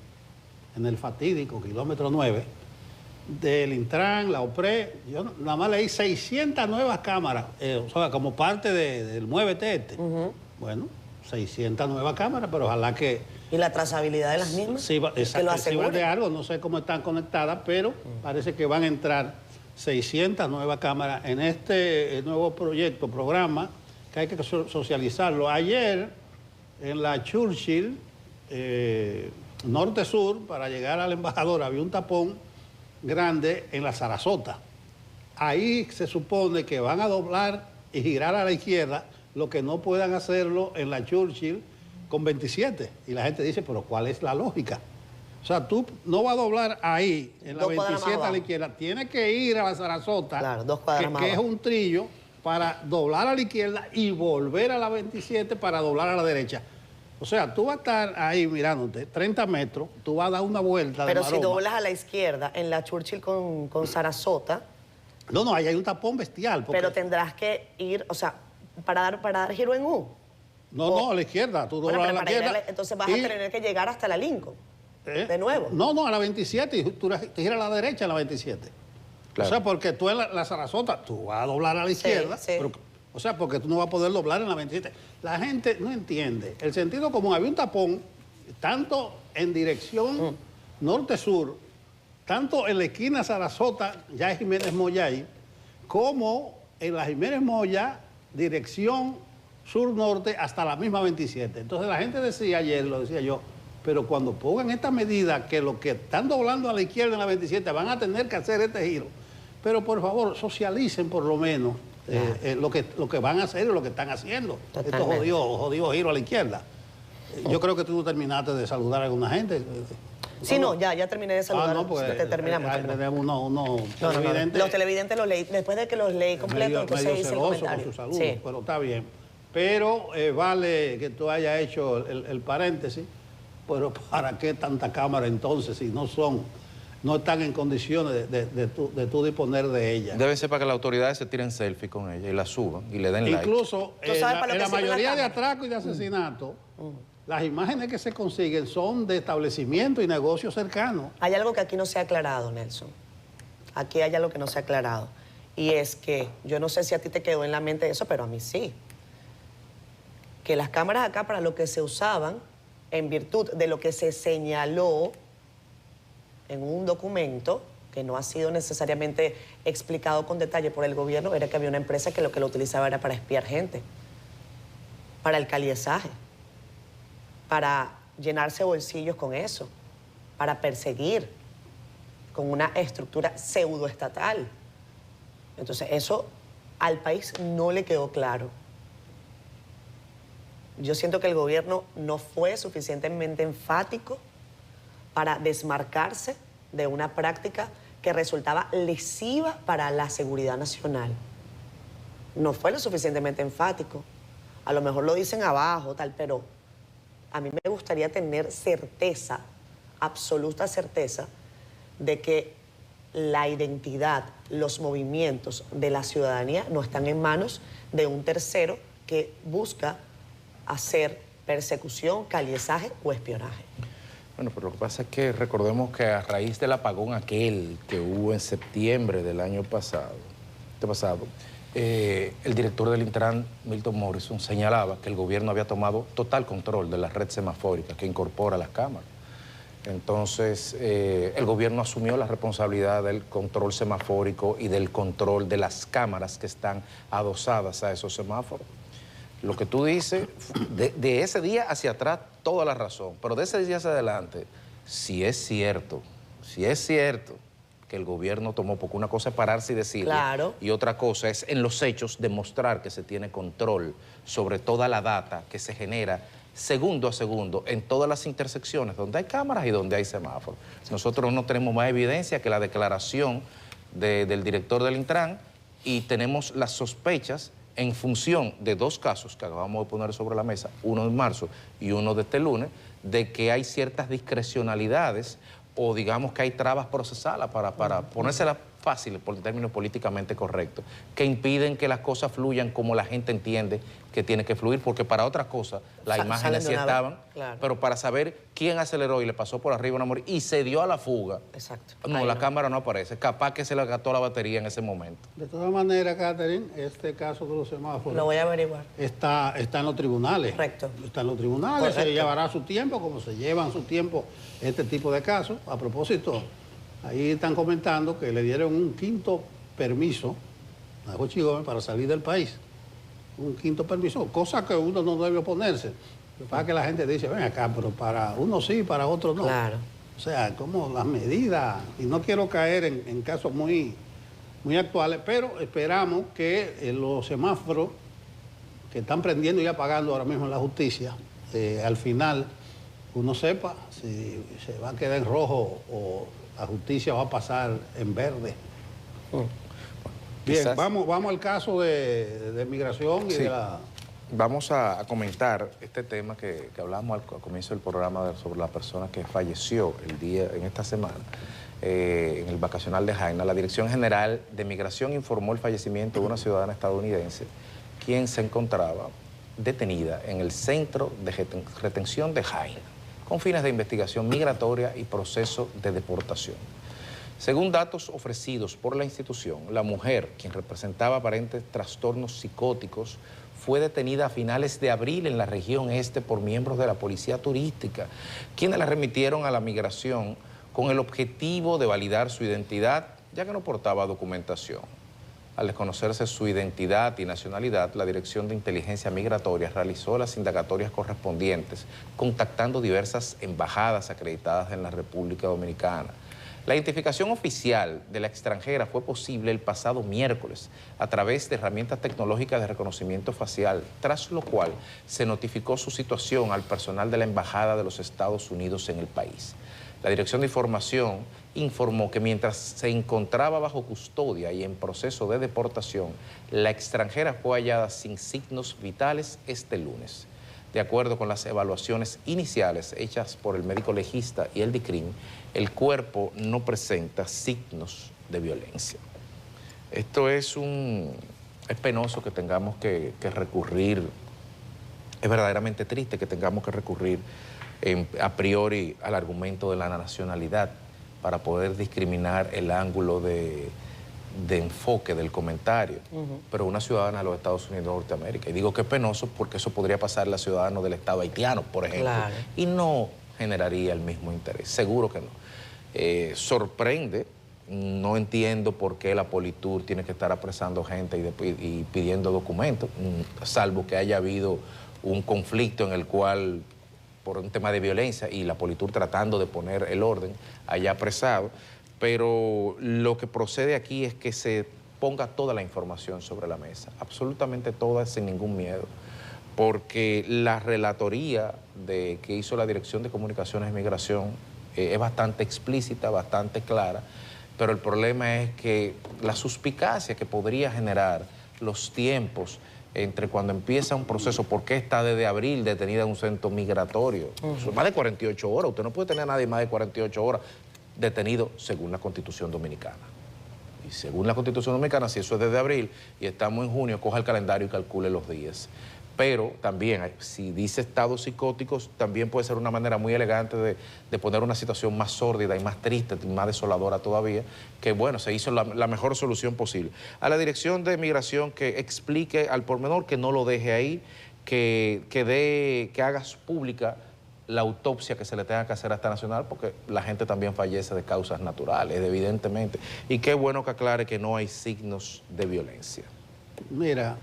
en el fatídico kilómetro 9, del Intran, la OPRE. Yo nada más leí 600 nuevas cámaras, o sea, como parte del Muévete este. Bueno, 600 nuevas cámaras, pero ojalá que... ¿Y la trazabilidad de las mismas? Sí, que lo aseguren. de algo, no sé cómo están conectadas, pero parece que van a entrar 600 nuevas cámaras en este nuevo programa, que hay que socializarlo. Ayer, en la Churchill, norte-sur, para llegar al embajador, había un tapón grande en la Sarasota. Ahí se supone que van a doblar y girar a la izquierda, lo que no puedan hacerlo en la Churchill con 27. Y la gente dice, pero ¿cuál es la lógica? O sea, tú no vas a doblar ahí, en la 27 a la izquierda, tienes que ir a la Sarasota, claro, 2 cuadras más que es abajo. un trillo, para doblar a la izquierda y volver a la 27 para doblar a la derecha. O sea, tú vas a estar ahí mirándote 30 metros, tú vas a dar una vuelta de Pero maroma. si doblas a la izquierda, en la Churchill con Sarasota... No, ahí hay un tapón bestial. Pero tendrás que ir, o sea, para dar giro en U. No, a la izquierda, tú doblas Bueno, a la izquierda. entonces vas a tener que llegar hasta la Lincoln, de nuevo. No, a la 27 y tú te giras a la derecha en la 27. Claro. O sea, porque tú en la Sarasota, tú vas a doblar a la izquierda, sí. pero, o sea, porque tú no vas a poder doblar en la 27. La gente no entiende. El sentido común, había un tapón, tanto en dirección norte-sur, tanto en la esquina Sarasota, ya Jiménez Moya ahí, como en la Jiménez Moya, dirección sur-norte, hasta la misma 27. Entonces la gente decía ayer, lo decía yo, pero cuando pongan esta medida, que los que están doblando a la izquierda en la 27 van a tener que hacer este giro, pero por favor, socialicen por lo menos lo que van a hacer y lo que están haciendo. Totalmente. Estos jodidos giros a la izquierda. Yo creo que tú terminaste de saludar a alguna gente. Sí, no, ya terminé de saludar. Pues, terminamos. tenemos unos No. televidentes. Los televidentes los leí, después de que los leí completo, entonces medio hice el celoso comentario. con su saludo, Sí. pero está bien. Pero vale que tú hayas hecho el paréntesis, pero ¿para qué tanta cámara entonces si no están en condiciones de tú disponer de ellas? Debe ser para que las autoridades se tiren selfie con ella y la suban y le den like. Incluso ¿Tú sabes para lo en que la sirve la mayoría de cámara? atracos y de asesinatos, las imágenes que se consiguen son de establecimientos y negocios cercanos. Hay algo que aquí no se ha aclarado, Nelson. Aquí hay algo que no se ha aclarado. Y es que, yo no sé si a ti te quedó en la mente eso, pero a mí sí. Que las cámaras acá para lo que se usaban, en virtud de lo que se señaló en un documento, que no ha sido necesariamente explicado con detalle por el gobierno, era que había una empresa que lo utilizaba era para espiar gente, para el caliezaje, para llenarse bolsillos con eso, para perseguir con una estructura pseudoestatal. Entonces, eso al país no le quedó claro. Yo siento que el gobierno no fue suficientemente enfático para desmarcarse de una práctica que resultaba lesiva para la seguridad nacional. No fue lo suficientemente enfático. A lo mejor lo dicen abajo, tal, pero a mí me gustaría tener certeza, absoluta certeza, de que la identidad, los movimientos de la ciudadanía no están en manos de un tercero que busca hacer persecución, caliezaje o espionaje. Bueno, pero lo que pasa es que recordemos que a raíz del apagón aquel que hubo en septiembre del año pasado, el director del Intran, Milton Morrison, señalaba que el gobierno había tomado total control de la red semafórica que incorpora las cámaras. Entonces, el gobierno asumió la responsabilidad del control semafórico y del control de las cámaras que están adosadas a esos semáforos. Lo que tú dices, de ese día hacia atrás, toda la razón. Pero de ese día hacia adelante, si es cierto que el gobierno tomó, porque una cosa es pararse y decirlo, claro, y otra cosa es en los hechos demostrar que se tiene control sobre toda la data que se genera segundo a segundo en todas las intersecciones donde hay cámaras y donde hay semáforos. Nosotros no tenemos más evidencia que la declaración del director del Intran y tenemos las sospechas en función de dos casos que acabamos de poner sobre la mesa, uno en marzo y uno de este lunes, de que hay ciertas discrecionalidades o digamos que hay trabas procesales para ponérselas fáciles por términos políticamente correctos, que impiden que las cosas fluyan como la gente entiende que tiene que fluir, porque para otras cosas las imágenes sí estaban, claro, pero para saber quién aceleró y le pasó por arriba una mujer y se dio a la fuga, exacto, no, la cámara no aparece, capaz que se le gastó la batería en ese momento. De todas maneras, Catherine, este caso de los semáforos... Lo voy a averiguar. Está en los tribunales. Correcto. Está en los tribunales, Correcto. se llevará su tiempo, como se llevan su tiempo este tipo de casos. A propósito, ahí están comentando que le dieron un quinto permiso a Jochi Gómez para salir del país. Un quinto permiso, cosa que uno no debe oponerse. Para que la gente dice, ven acá, pero para uno sí, para otro no. Claro. O sea, como las medidas, y no quiero caer en casos muy actuales, pero esperamos que los semáforos que están prendiendo y apagando ahora mismo en la justicia, al final uno sepa si se va a quedar en rojo o la justicia va a pasar en verde. Bien, vamos al caso de migración y de la... Vamos a comentar este tema que hablamos al comienzo del programa sobre la persona que falleció en esta semana en el vacacional de Jaina. La Dirección General de Migración informó el fallecimiento de una ciudadana estadounidense quien se encontraba detenida en el centro de retención de Jaina con fines de investigación migratoria y proceso de deportación. Según datos ofrecidos por la institución, la mujer, quien representaba aparentes trastornos psicóticos, fue detenida a finales de abril en la región este por miembros de la policía turística, quienes la remitieron a la migración con el objetivo de validar su identidad, ya que no portaba documentación. Al desconocerse su identidad y nacionalidad, la Dirección de Inteligencia Migratoria realizó las indagatorias correspondientes, contactando diversas embajadas acreditadas en la República Dominicana. La identificación oficial de la extranjera fue posible el pasado miércoles a través de herramientas tecnológicas de reconocimiento facial, tras lo cual se notificó su situación al personal de la Embajada de los Estados Unidos en el país. La Dirección de Información informó que mientras se encontraba bajo custodia y en proceso de deportación, la extranjera fue hallada sin signos vitales este lunes. De acuerdo con las evaluaciones iniciales hechas por el médico legista y el DICRIM, el cuerpo no presenta signos de violencia. Esto es penoso que tengamos que recurrir, es verdaderamente triste que tengamos que recurrir a priori al argumento de la nacionalidad para poder discriminar el ángulo de enfoque del comentario, pero una ciudadana de los Estados Unidos de Norteamérica. Y digo que es penoso porque eso podría pasarle a ciudadanos del Estado haitiano, por ejemplo, claro, y no generaría el mismo interés, seguro que no. Sorprende, no entiendo por qué la Politur tiene que estar apresando gente y pidiendo documentos, salvo que haya habido un conflicto en el cual, por un tema de violencia, y la Politur tratando de poner el orden, haya apresado. Pero lo que procede aquí es que se ponga toda la información sobre la mesa, absolutamente toda, sin ningún miedo, porque la relatoría que hizo la Dirección de Comunicaciones y Migración es bastante explícita, bastante clara, pero el problema es que la suspicacia que podría generar los tiempos entre cuando empieza un proceso, porque está desde abril detenida en un centro migratorio, son más de 48 horas, usted no puede tener a nadie más de 48 horas, detenido según la Constitución Dominicana. Y según la Constitución Dominicana, si eso es desde abril y estamos en junio, coja el calendario y calcule los días. Pero también, si dice estados psicóticos, también puede ser una manera muy elegante de poner una situación más sórdida y más triste, y más desoladora todavía, que bueno, se hizo la mejor solución posible. A la Dirección de Migración que explique al pormenor, que no lo deje ahí, que haga pública la autopsia que se le tenga que hacer a esta nacional, porque la gente también fallece de causas naturales, evidentemente. Y qué bueno que aclare que no hay signos de violencia. Mira,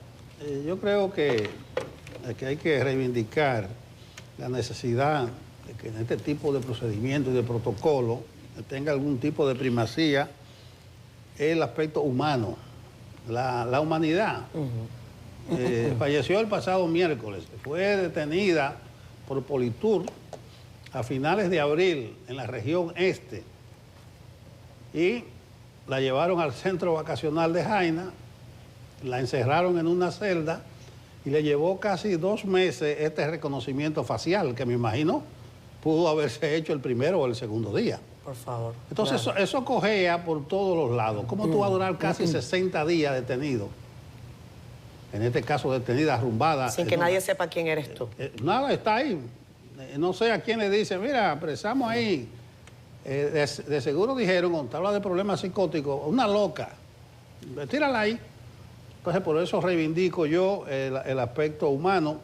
yo creo que hay que reivindicar la necesidad de que en este tipo de procedimiento y de protocolo tenga algún tipo de primacía el aspecto humano, la humanidad. Falleció el pasado miércoles, fue detenida por Politur a finales de abril en la región este y la llevaron al centro vacacional de Jaina, la encerraron en una celda y le llevó casi 2 meses este reconocimiento facial, que me imagino pudo haberse hecho el primero o el segundo día. Por favor. Entonces claro. eso cojea por todos los lados. ¿Cómo tú vas a durar casi 60 días detenido? En este caso detenida, arrumbada. Sin que nadie sepa quién eres tú. Nada, está ahí. No sé a quién le dice, mira, apresamos ahí. De seguro dijeron, cuando habla de problemas psicóticos, una loca. Tírala ahí. Entonces, por eso reivindico yo el aspecto humano,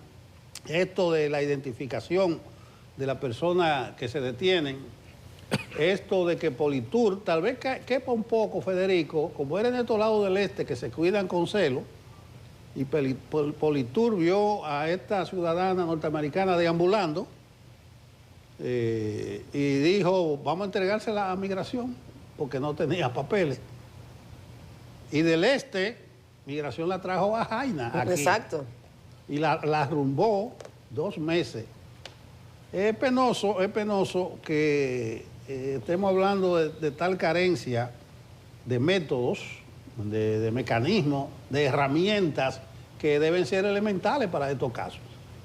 esto de la identificación de la persona que se detienen, esto de que Politur, tal vez quepa un poco, Federico, como era en estos lados del este que se cuidan con celo, y Politur vio a esta ciudadana norteamericana deambulando y dijo, vamos a entregársela a migración, porque no tenía papeles. Y del este, migración la trajo a Jaina, aquí. Exacto. Y la arrumbó 2 meses. Es penoso que estemos hablando de tal carencia de métodos, de mecanismos, de herramientas que deben ser elementales para estos casos.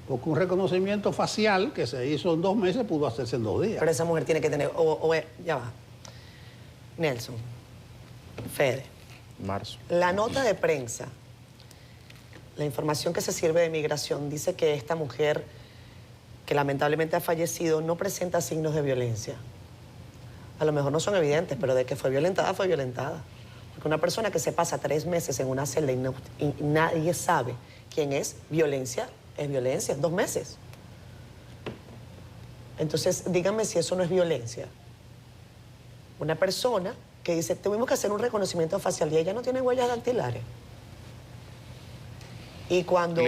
Porque un reconocimiento facial que se hizo en 2 meses pudo hacerse en 2 días. Pero esa mujer tiene que tener... ya va. Nelson, Fede. Marzo. La nota de prensa, la información que se sirve de migración, dice que esta mujer, que lamentablemente ha fallecido, no presenta signos de violencia. A lo mejor no son evidentes, pero de que fue violentada, fue violentada. Porque una persona que se pasa 3 meses en una celda y nadie sabe quién es, violencia es violencia, 2 meses. Entonces, díganme si eso no es violencia. Una persona que dice, tuvimos que hacer un reconocimiento facial y ella no tiene huellas dactilares. Y cuando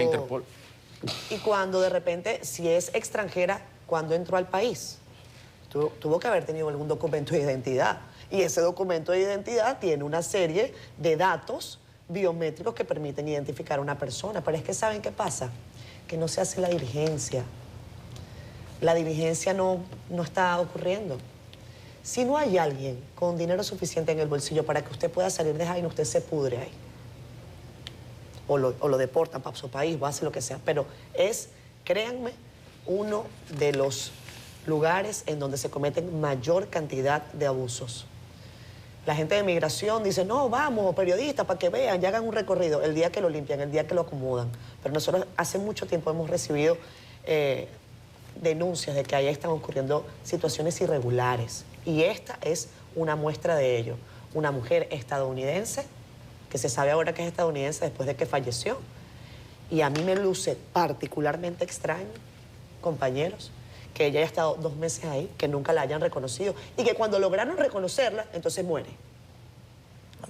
de repente, si es extranjera, cuando entró al país, tuvo que haber tenido algún documento de identidad. Y ese documento de identidad tiene una serie de datos biométricos que permiten identificar a una persona. Pero es que ¿saben qué pasa? Que no se hace la diligencia. La diligencia no está ocurriendo. Si no hay alguien con dinero suficiente en el bolsillo para que usted pueda salir de Jaina, usted se pudre ahí. O lo deportan para su país, o hace lo que sea. Pero es, créanme, uno de los lugares en donde se cometen mayor cantidad de abusos. La gente de migración dice, no, vamos, periodistas, para que vean, ya hagan un recorrido. El día que lo limpian, el día que lo acomodan. Pero nosotros hace mucho tiempo hemos recibido denuncias de que ahí están ocurriendo situaciones irregulares. Y esta es una muestra de ello. Una mujer estadounidense, que se sabe ahora que es estadounidense después de que falleció. Y a mí me luce particularmente extraño, compañeros, que ella haya estado 2 meses ahí, que nunca la hayan reconocido. Y que cuando lograron reconocerla, entonces muere.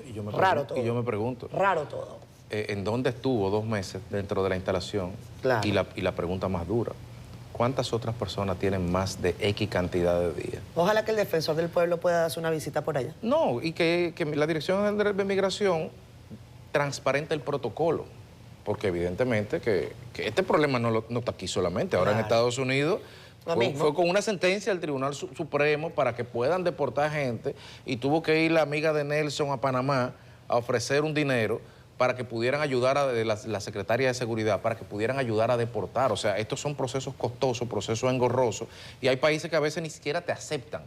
Y yo me Raro todo. Y yo me pregunto. Raro todo. ¿En dónde estuvo 2 meses dentro de la instalación? Claro. Y la pregunta más dura. ¿Cuántas otras personas tienen más de X cantidad de días? Ojalá que el defensor del pueblo pueda darse una visita por allá. No, y que la Dirección General de Migración transparente el protocolo. Porque evidentemente que este problema no está aquí solamente. Ahora en Estados Unidos fue con una sentencia del Tribunal Supremo para que puedan deportar gente y tuvo que ir la amiga de Nelson a Panamá a ofrecer un dinero para que pudieran ayudar a la Secretaría de Seguridad, para que pudieran ayudar a deportar. O sea, estos son procesos costosos, procesos engorrosos, y hay países que a veces ni siquiera te aceptan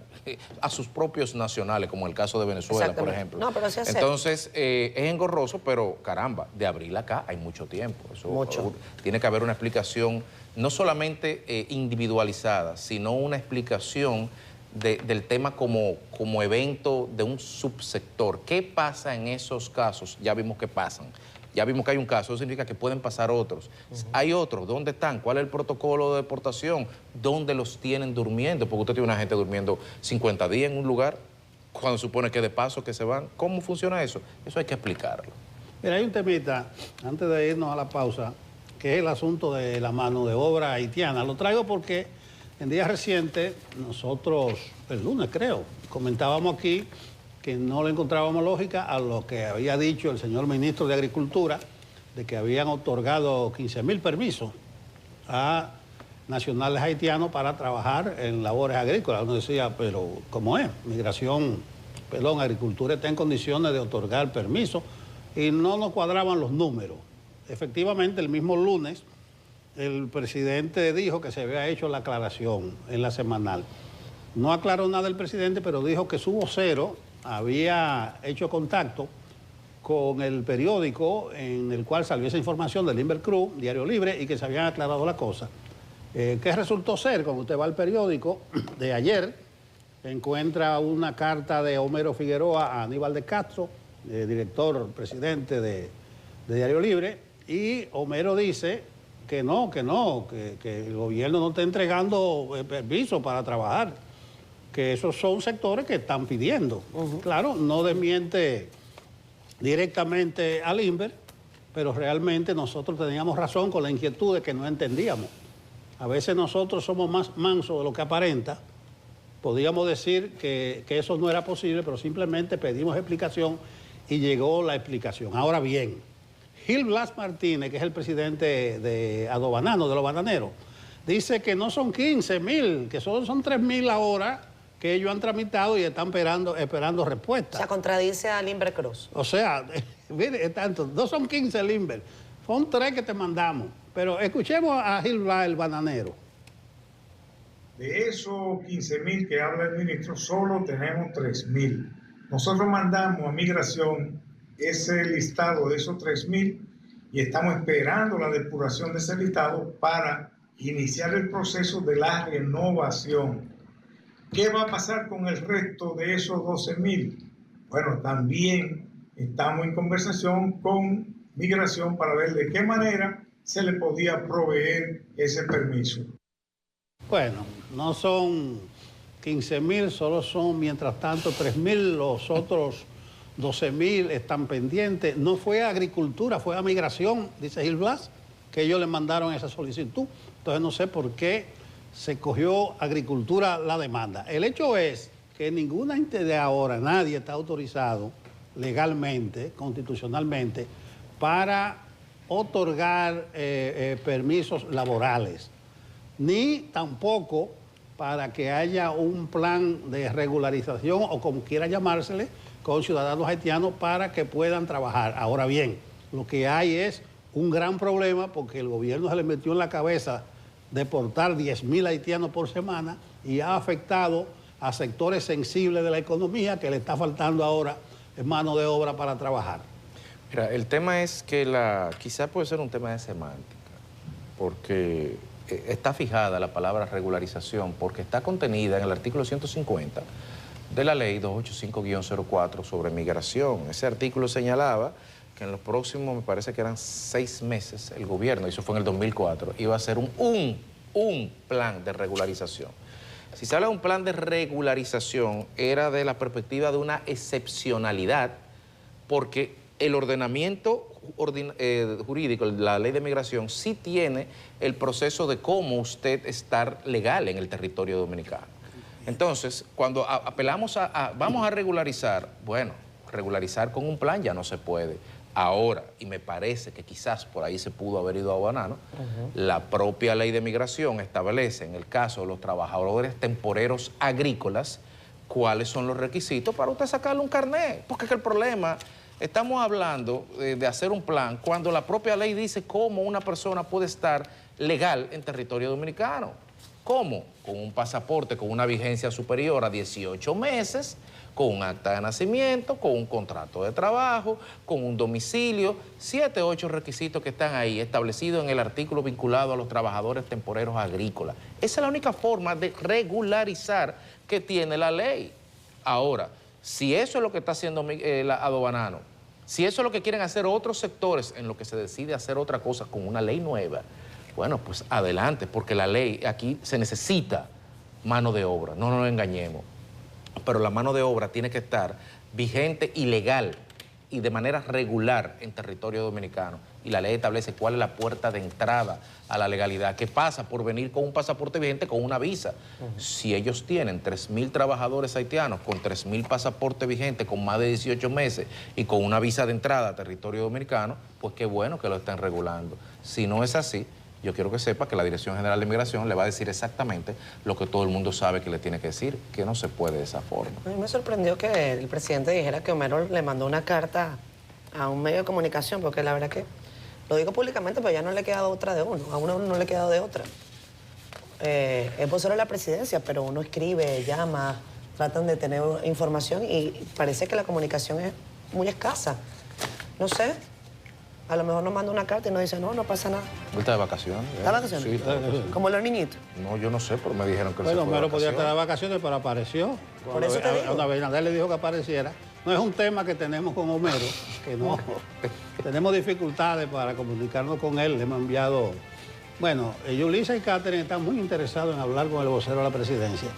a sus propios nacionales, como el caso de Venezuela, por ejemplo. No, pero sí acepta. Entonces, es engorroso, pero caramba, de abril acá hay mucho tiempo. Eso, tiene que haber una explicación no solamente individualizada, sino una explicación del tema como evento de un subsector. ¿Qué pasa en esos casos? Ya vimos que pasan. Ya vimos que hay un caso, eso significa que pueden pasar otros. Hay otros, ¿dónde están? ¿Cuál es el protocolo de deportación? ¿Dónde los tienen durmiendo? Porque usted tiene una gente durmiendo 50 días en un lugar, cuando supone que de paso que se van. ¿Cómo funciona eso? Eso hay que explicarlo. Mira, hay un temita, antes de irnos a la pausa, que es el asunto de la mano de obra haitiana. Lo traigo porque en días recientes, nosotros, el lunes creo, comentábamos aquí que no le encontrábamos lógica a lo que había dicho el señor ministro de Agricultura, de que habían otorgado 15.000 permisos a nacionales haitianos para trabajar en labores agrícolas. Uno decía, pero ¿cómo es? Agricultura está en condiciones de otorgar permisos y no nos cuadraban los números. Efectivamente, el mismo lunes, el presidente dijo que se había hecho la aclaración en la semanal. No aclaró nada el presidente, pero dijo que su vocero había hecho contacto con el periódico en el cual salió esa información del Limber Cruz, Diario Libre, y que se habían aclarado la cosa. ¿Qué resultó ser? Cuando usted va al periódico de ayer, encuentra una carta de Homero Figueroa a Aníbal de Castro, director, presidente de Diario Libre, y Homero dice que el gobierno no está entregando permiso para trabajar, que esos son sectores que están pidiendo. Claro, no desmiente directamente al Limber, pero realmente nosotros teníamos razón con la inquietud de que no entendíamos. A veces nosotros somos más mansos de lo que aparenta. Podíamos decir que eso no era posible, pero simplemente pedimos explicación y llegó la explicación. Ahora bien, Gil Blas Martínez, que es el presidente de Adobanano, de los bananeros, dice que no son 15.000, que solo son 3.000 ahora que ellos han tramitado y están esperando respuesta. O sea, contradice a Limber Cruz. O sea, mire, tanto, no son 15 Limber, son 3 que te mandamos. Pero escuchemos a Gil Blas, el bananero. De esos 15.000 que habla el ministro, solo tenemos 3.000. Nosotros mandamos a Migración ese listado de esos 3.000 y estamos esperando la depuración de ese listado para iniciar el proceso de la renovación. ¿Qué va a pasar con el resto de esos 12.000? Bueno, también estamos en conversación con Migración para ver de qué manera se le podía proveer ese permiso. Bueno, no son 15.000, solo son, mientras tanto, 3.000. Los otros 12.000 están pendientes. No fue a Agricultura, fue a Migración, dice Gil Blas, que ellos le mandaron esa solicitud. Entonces no sé por qué se cogió Agricultura la demanda. El hecho es que ninguna de ahora, nadie está autorizado legalmente, constitucionalmente, para otorgar permisos laborales, ni tampoco para que haya un plan de regularización o como quiera llamársele con ciudadanos haitianos para que puedan trabajar. Ahora bien, lo que hay es un gran problema porque el gobierno se le metió en la cabeza deportar 10.000 haitianos por semana y ha afectado a sectores sensibles de la economía que le está faltando ahora mano de obra para trabajar. Mira, el tema es que quizá puede ser un tema de semántica, porque está fijada la palabra regularización, porque está contenida en el artículo 150 de la ley 285-04 sobre migración. Ese artículo señalaba que en los próximos, me parece que eran 6 meses, el gobierno, y eso fue en el 2004, iba a hacer un plan de regularización. Si se habla de un plan de regularización, era de la perspectiva de una excepcionalidad, porque el ordenamiento jurídico, la ley de migración, sí tiene el proceso de cómo usted estar legal en el territorio dominicano. Entonces, cuando apelamos vamos a regularizar, bueno, regularizar con un plan ya no se puede. Ahora, y me parece que quizás por ahí se pudo haber ido a Banano, la propia ley de migración establece, en el caso de los trabajadores temporeros agrícolas, cuáles son los requisitos para usted sacarle un carnet. Porque es que el problema, estamos hablando de hacer un plan cuando la propia ley dice cómo una persona puede estar legal en territorio dominicano. ¿Cómo? Con un pasaporte con una vigencia superior a 18 meses, con un acta de nacimiento, con un contrato de trabajo, con un domicilio, 7, 8 requisitos que están ahí establecidos en el artículo vinculado a los trabajadores temporeros agrícolas. Esa es la única forma de regularizar que tiene la ley. Ahora, si eso es lo que está haciendo Adobanano, si eso es lo que quieren hacer otros sectores en lo que se decide hacer otra cosa con una ley nueva, bueno, pues adelante, porque la ley, aquí se necesita mano de obra, no nos engañemos. Pero la mano de obra tiene que estar vigente y legal. y de manera regular en territorio dominicano. Y la ley establece cuál es la puerta de entrada a la legalidad, que pasa por venir con un pasaporte vigente, con una visa. Si ellos tienen 3.000 trabajadores haitianos con 3.000 pasaportes vigentes, con más de 18 meses y con una visa de entrada a territorio dominicano, pues qué bueno que lo estén regulando. Si no es así, yo quiero que sepa que la Dirección General de Inmigración le va a decir exactamente lo que todo el mundo sabe que le tiene que decir, que no se puede de esa forma. A mí me sorprendió que el presidente dijera que Homero le mandó una carta a un medio de comunicación, porque la verdad que, lo digo públicamente, pero ya no le ha quedado otra de uno, a uno no le ha quedado de otra. Es vocero de la presidencia, pero uno escribe, llama, tratan de tener información y parece que la comunicación es muy escasa. No sé. A lo mejor nos manda una carta y nos dice, no, no pasa nada. ¿Está de vacaciones? ¿Está de vacaciones? Sí, está de vacaciones. Como los niñitos. No, yo no sé, pero me dijeron que él Bueno, se fue de Homero podía estar de vacaciones. vacaciones, pero apareció. Por eso te digo. Cuando Abinader le dijo que apareciera. No es un tema que tenemos con Homero, que no. Tenemos dificultades para comunicarnos con él. Le hemos enviado... Bueno, Yulisa y Catherine están muy interesados en hablar con el vocero de la presidencia.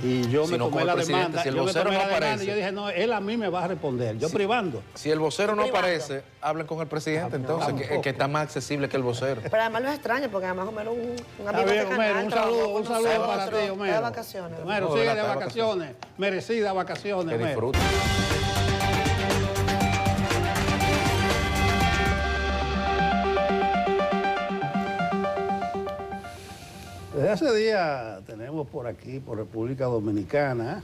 Y yo Si me no, tomé con la el presidente, demanda. si el Yo me vocero tomé no la demanda aparece. y yo dije, no, él a mí me va a responder. Yo privando. Si el vocero no Privando. aparece, hablen con el presidente, entonces, tampoco. que está más accesible que el vocero. Pero además lo extraña, porque además Homero es un Está amigo bien, de Homero, canal. un trabajó saludo con para nosotros, ti, Homero. está de vacaciones. Homero, No, sigue de de verdad, vacaciones. Merecidas vacaciones, Que Homero. disfruten. Desde hace días tenemos por aquí, por República Dominicana,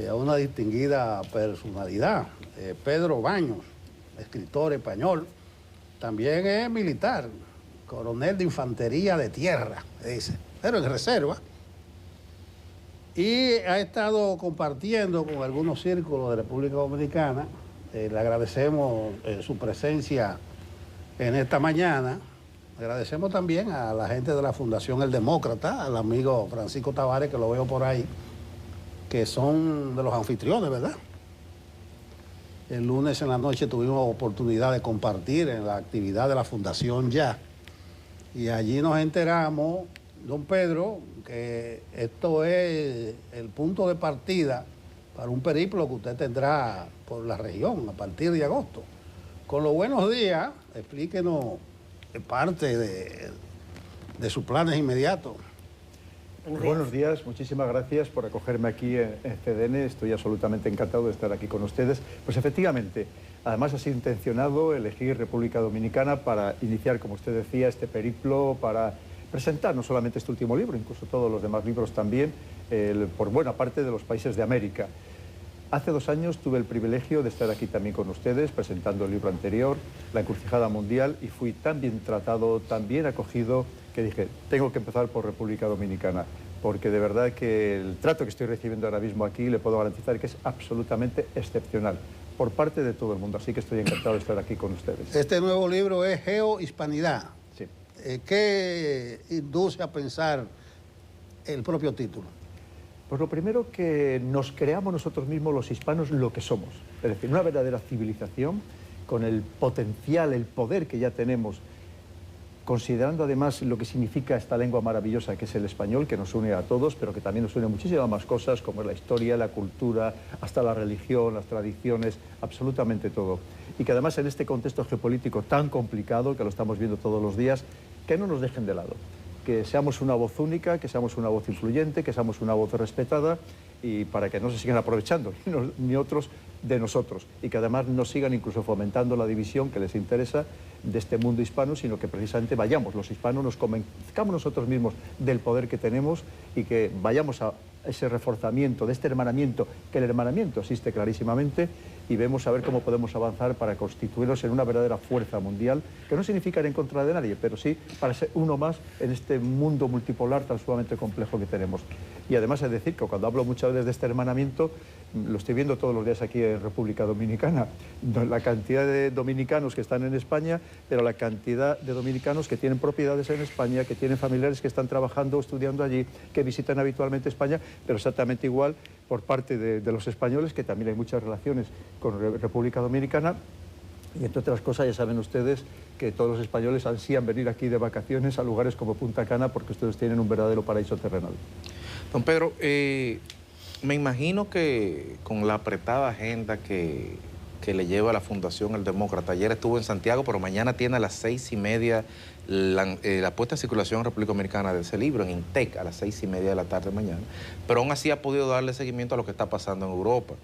a una distinguida personalidad, Pedro Baños, escritor español, también es militar, coronel de infantería de tierra, dice, pero en reserva. Y ha estado compartiendo con algunos círculos de República Dominicana. Le agradecemos su presencia en esta mañana. Agradecemos también a la gente de la Fundación El Demócrata, al amigo Francisco Tavares, que lo veo por ahí, que son de los anfitriones, ¿verdad? El lunes en la noche tuvimos oportunidad de compartir en la actividad de la Fundación Ya. Y allí nos enteramos, don Pedro, que esto es el punto de partida para un periplo que usted tendrá por la región a partir de agosto. Con los buenos días, explíquenos parte de sus planes inmediatos. Buenos días, muchísimas gracias por acogerme aquí en CDN. Estoy absolutamente encantado de estar aquí con ustedes. Pues efectivamente, además ha sido intencionado elegir República Dominicana para iniciar, como usted decía, este periplo, para presentar no solamente este último libro, incluso todos los demás libros también, por buena parte de los países de América. Hace 2 años tuve el privilegio de estar aquí también con ustedes, presentando el libro anterior, La Encrucijada Mundial, y fui tan bien tratado, tan bien acogido, que dije, tengo que empezar por República Dominicana, porque de verdad que el trato que estoy recibiendo ahora mismo aquí le puedo garantizar que es absolutamente excepcional, por parte de todo el mundo, así que estoy encantado de estar aquí con ustedes. Este nuevo libro es Geohispanidad. Sí. ¿Qué induce a pensar el propio título? Pues lo primero, que nos creamos nosotros mismos los hispanos lo que somos, es decir, una verdadera civilización con el potencial, el poder que ya tenemos, considerando además lo que significa esta lengua maravillosa que es el español, que nos une a todos, pero que también nos une a muchísimas más cosas, como es la historia, la cultura, hasta la religión, las tradiciones, absolutamente todo. Y que además en este contexto geopolítico tan complicado, que lo estamos viendo todos los días, que no nos dejen de lado. Que seamos una voz única, que seamos una voz influyente, que seamos una voz respetada, y para que no se sigan aprovechando ni otros de nosotros, y que además no sigan incluso fomentando la división que les interesa de este mundo hispano, sino que precisamente vayamos los hispanos, nos convenzcamos nosotros mismos del poder que tenemos y que vayamos a ese reforzamiento, de este hermanamiento, que el hermanamiento existe clarísimamente, y vemos a ver cómo podemos avanzar para constituirnos en una verdadera fuerza mundial, que no significa ir en contra de nadie, pero sí para ser uno más en este mundo multipolar tan sumamente complejo que tenemos. Y además es decir que cuando hablo muchas veces de este hermanamiento, lo estoy viendo todos los días aquí en República Dominicana, la cantidad de dominicanos que están en España, pero la cantidad de dominicanos que tienen propiedades en España, que tienen familiares que están trabajando o estudiando allí, que visitan habitualmente España, pero exactamente igual por parte de los españoles, que también hay muchas relaciones con República Dominicana. Y entre otras cosas, ya saben ustedes que todos los españoles ansían venir aquí de vacaciones a lugares como Punta Cana, porque ustedes tienen un verdadero paraíso terrenal. Don Pedro, me imagino que con la apretada agenda que que le lleva a la Fundación El Demócrata. Ayer estuvo en Santiago, pero mañana tiene a las 6:30 la puesta en circulación en República Dominicana de ese libro, en INTEC, a las 6:30 de la tarde mañana. Pero aún así ha podido darle seguimiento a lo que está pasando en Europa,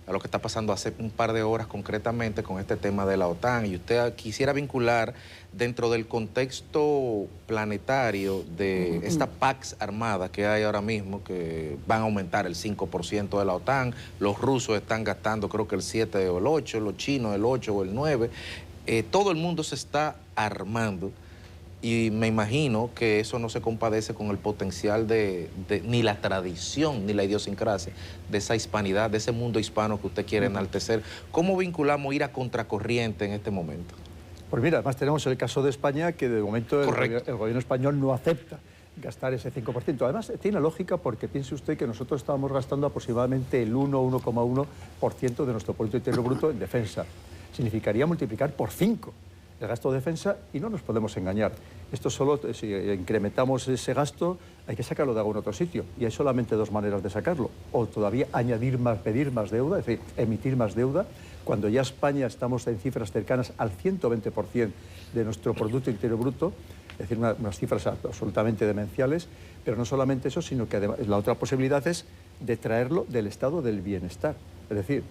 a lo que está pasando hace un par de horas concretamente con este tema de la OTAN. Y usted quisiera vincular dentro del contexto planetario de esta Pax Armada que hay ahora mismo, que van a aumentar el 5% de la OTAN, los rusos están gastando creo que el 7 o el 8, los chinos el 8 o el 9, todo el mundo se está armando. Y me imagino que eso no se compadece con el potencial ni la tradición, ni la idiosincrasia de esa hispanidad, de ese mundo hispano que usted quiere enaltecer. ¿Cómo vinculamos ir a contracorriente en este momento? Pues mira, además tenemos el caso de España, que de momento el gobierno español no acepta gastar ese 5%. Además, tiene lógica porque piense usted que nosotros estábamos gastando aproximadamente el 1,1% de nuestro Producto Interior Bruto en defensa. Significaría multiplicar por 5 el gasto de defensa y no nos podemos engañar. Esto solo, si incrementamos ese gasto, hay que sacarlo de algún otro sitio. Y hay solamente dos maneras de sacarlo. O todavía añadir más, pedir más deuda, es decir, emitir más deuda. Cuando ya España estamos en cifras cercanas al 120% de nuestro Producto Interior Bruto, es decir, unas cifras absolutamente demenciales. Pero no solamente eso, sino que además la otra posibilidad es de traerlo del estado del bienestar. Es decir,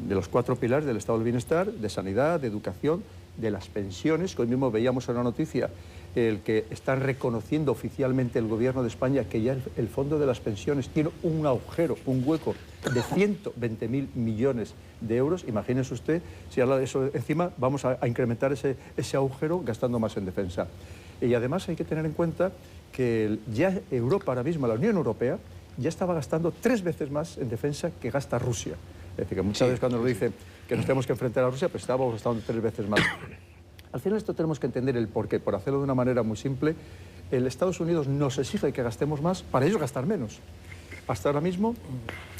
de los 4 pilares del estado del bienestar, de sanidad, de educación, de las pensiones, que hoy mismo veíamos en la noticia, el que están reconociendo oficialmente el gobierno de España que ya el fondo de las pensiones tiene un agujero, un hueco de 120.000 millones de euros. Imagínese usted, si habla de eso encima, vamos a incrementar ese agujero gastando más en defensa. Y además hay que tener en cuenta que ya Europa ahora mismo, la Unión Europea, ya estaba gastando 3 veces más en defensa que gasta Rusia. Es decir, que muchas veces cuando nos dicen que nos tenemos que enfrentar a Rusia, pues estábamos gastando 3 veces más. Al final esto tenemos que entender el porqué. Por hacerlo de una manera muy simple, el Estados Unidos nos exige que gastemos más para ellos gastar menos. Hasta ahora mismo,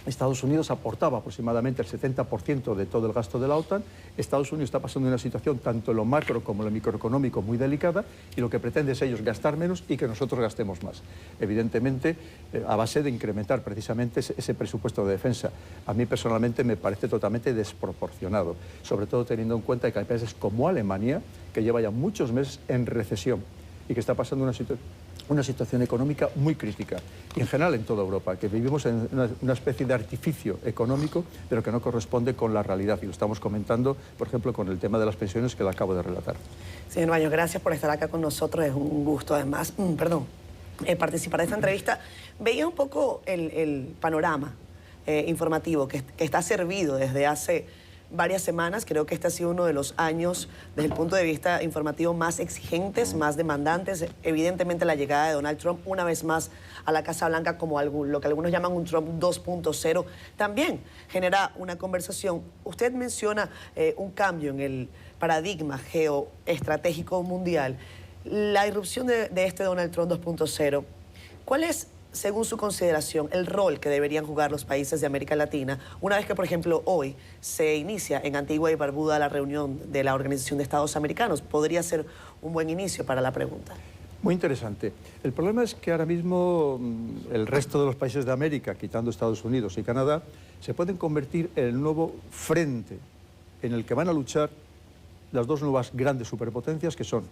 Estados Unidos aportaba aproximadamente el 70% de todo el gasto de la OTAN. Estados Unidos está pasando una situación, tanto en lo macro como en lo microeconómico, muy delicada, y lo que pretende es ellos gastar menos y que nosotros gastemos más. Evidentemente, a base de incrementar precisamente ese presupuesto de defensa. A mí personalmente me parece totalmente desproporcionado, sobre todo teniendo en cuenta que hay países como Alemania, que lleva ya muchos meses en recesión y que está pasando una situación económica muy crítica, y en general en toda Europa, que vivimos en una especie de artificio económico, pero que no corresponde con la realidad, y lo estamos comentando, por ejemplo, con el tema de las pensiones que le acabo de relatar. Señor Baños, gracias por estar acá con nosotros, es un gusto además, participar de esta entrevista. Veía un poco el panorama informativo que está servido desde hace varias semanas. Creo que este ha sido uno de los años, desde el punto de vista informativo, más exigentes, más demandantes. Evidentemente, la llegada de Donald Trump una vez más a la Casa Blanca, como lo que algunos llaman un Trump 2.0, también genera una conversación. Usted menciona un cambio en el paradigma geoestratégico mundial. La irrupción de este Donald Trump 2.0, ¿cuál es, según su consideración, el rol que deberían jugar los países de América Latina una vez que, por ejemplo, hoy se inicia en Antigua y Barbuda la reunión de la Organización de Estados Americanos? Podría ser un buen inicio para la pregunta. Muy interesante. El problema es que ahora mismo el resto de los países de América, quitando Estados Unidos y Canadá, se pueden convertir en el nuevo frente en el que van a luchar las dos nuevas grandes superpotencias, que son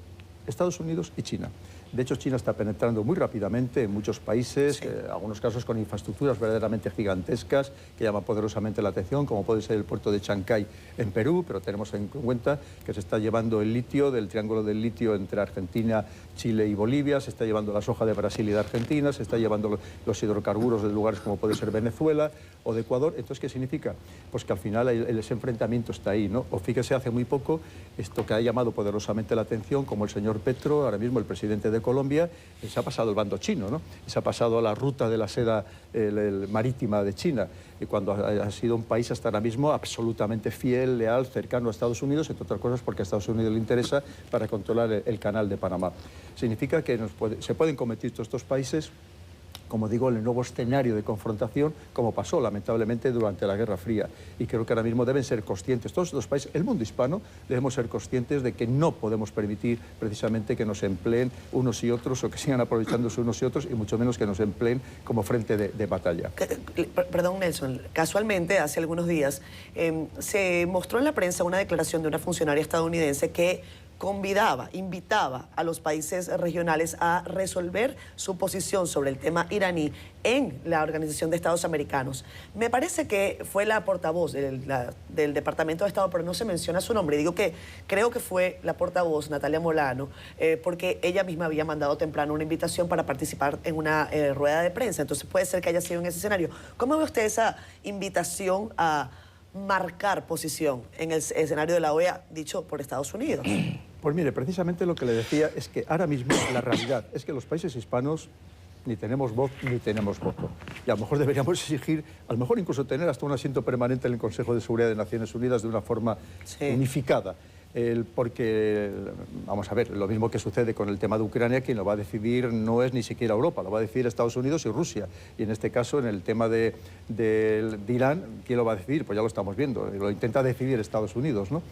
Estados Unidos y China. De hecho, China está penetrando muy rápidamente en muchos países, sí, algunos casos con infraestructuras verdaderamente gigantescas que llaman poderosamente la atención, como puede ser el puerto de Chancay en Perú, pero tenemos en cuenta que se está llevando el litio del triángulo del litio entre Argentina, Chile y Bolivia, se está llevando la soja de Brasil y de Argentina, se está llevando los hidrocarburos de lugares como puede ser Venezuela o de Ecuador. Entonces, ¿qué significa? Pues que al final ese enfrentamiento está ahí, ¿no? O fíjese, hace muy poco, esto que ha llamado poderosamente la atención, como el señor Petro, ahora mismo el presidente de Colombia, se ha pasado el bando chino, ¿no? Se ha pasado a la ruta de la seda marítima de China, y cuando ha sido un país hasta ahora mismo absolutamente fiel, leal, cercano a Estados Unidos, entre otras cosas porque a Estados Unidos le interesa para controlar el canal de Panamá. Significa que se pueden convertir todos estos países como digo, el nuevo escenario de confrontación, como pasó lamentablemente durante la Guerra Fría. Y creo que ahora mismo deben ser conscientes, todos los países, el mundo hispano, debemos ser conscientes de que no podemos permitir precisamente que nos empleen unos y otros o que sigan aprovechándose unos y otros, y mucho menos que nos empleen como frente de batalla. Perdón, Nelson, casualmente hace algunos días se mostró en la prensa una declaración de una funcionaria estadounidense que invitaba a los países regionales a resolver su posición sobre el tema iraní en la Organización de Estados Americanos. Me parece que fue la portavoz del Departamento de Estado, pero no se menciona su nombre. Digo que creo que fue la portavoz, Natalia Molano, porque ella misma había mandado temprano una invitación para participar en una rueda de prensa. Entonces puede ser que haya sido en ese escenario. ¿Cómo ve usted esa invitación a marcar posición en el escenario de la OEA, dicho por Estados Unidos? Pues mire, precisamente lo que le decía es que ahora mismo la realidad es que los países hispanos ni tenemos voz ni tenemos voto. Y a lo mejor deberíamos exigir, a lo mejor incluso tener hasta un asiento permanente en el Consejo de Seguridad de Naciones Unidas de una forma unificada. Porque, vamos a ver, lo mismo que sucede con el tema de Ucrania, quien lo va a decidir no es ni siquiera Europa, lo va a decidir Estados Unidos y Rusia. Y en este caso, en el tema de Irán, ¿quién lo va a decidir? Pues ya lo estamos viendo, lo intenta decidir Estados Unidos, ¿no?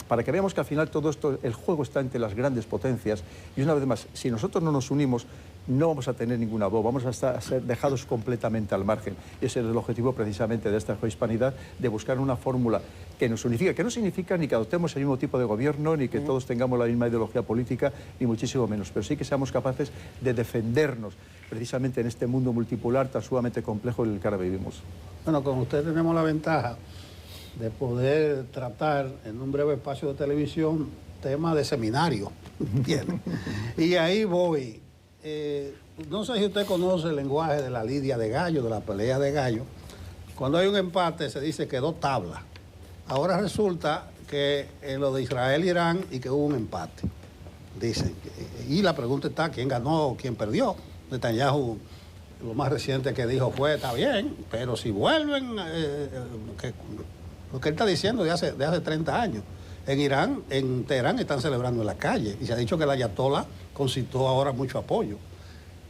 Para que veamos que al final todo esto, el juego está entre las grandes potencias, y una vez más, si nosotros no nos unimos, no vamos a tener ninguna voz, vamos a ser dejados completamente al margen. Ese es el objetivo precisamente de esta cohispanidad, de buscar una fórmula que nos unifique, que no significa ni que adoptemos el mismo tipo de gobierno, ni que todos tengamos la misma ideología política, ni muchísimo menos, pero sí que seamos capaces de defendernos precisamente en este mundo multipolar tan sumamente complejo en el que ahora vivimos. Bueno, con usted tenemos la ventaja de poder tratar en un breve espacio de televisión tema de seminario, ¿entiende? Y ahí voy. No sé si usted conoce el lenguaje de la lidia de gallo, de la pelea de gallo. Cuando hay un empate se dice quedó tabla. Ahora resulta que en lo de Israel-Irán y que hubo un empate, dicen. Y la pregunta está, ¿quién ganó o quién perdió? Netanyahu, lo más reciente que dijo fue, está bien, pero si vuelven, lo que él está diciendo de hace 30 años. En Irán, en Teherán, están celebrando en la calle y se ha dicho que el ayatolá concitó ahora mucho apoyo.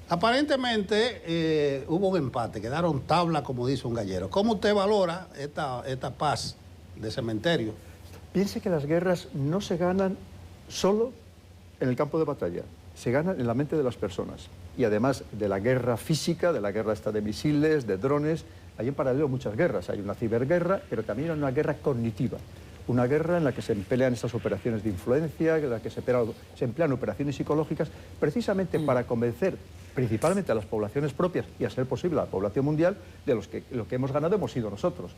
Aparentemente hubo un empate, quedaron tabla, como dice un gallero. ¿Cómo usted valora esta paz de cementerio? Piense que las guerras no se ganan solo en el campo de batalla, se ganan en la mente de las personas. Y además de la guerra física, de la guerra esta de misiles, de drones, hay en paralelo muchas guerras. Hay una ciberguerra, pero también hay una guerra cognitiva. Una guerra en la que se emplean estas operaciones de influencia, en la que se emplean operaciones psicológicas, precisamente para convencer principalmente a las poblaciones propias y, a ser posible, a la población mundial, de lo que hemos ganado hemos sido nosotros.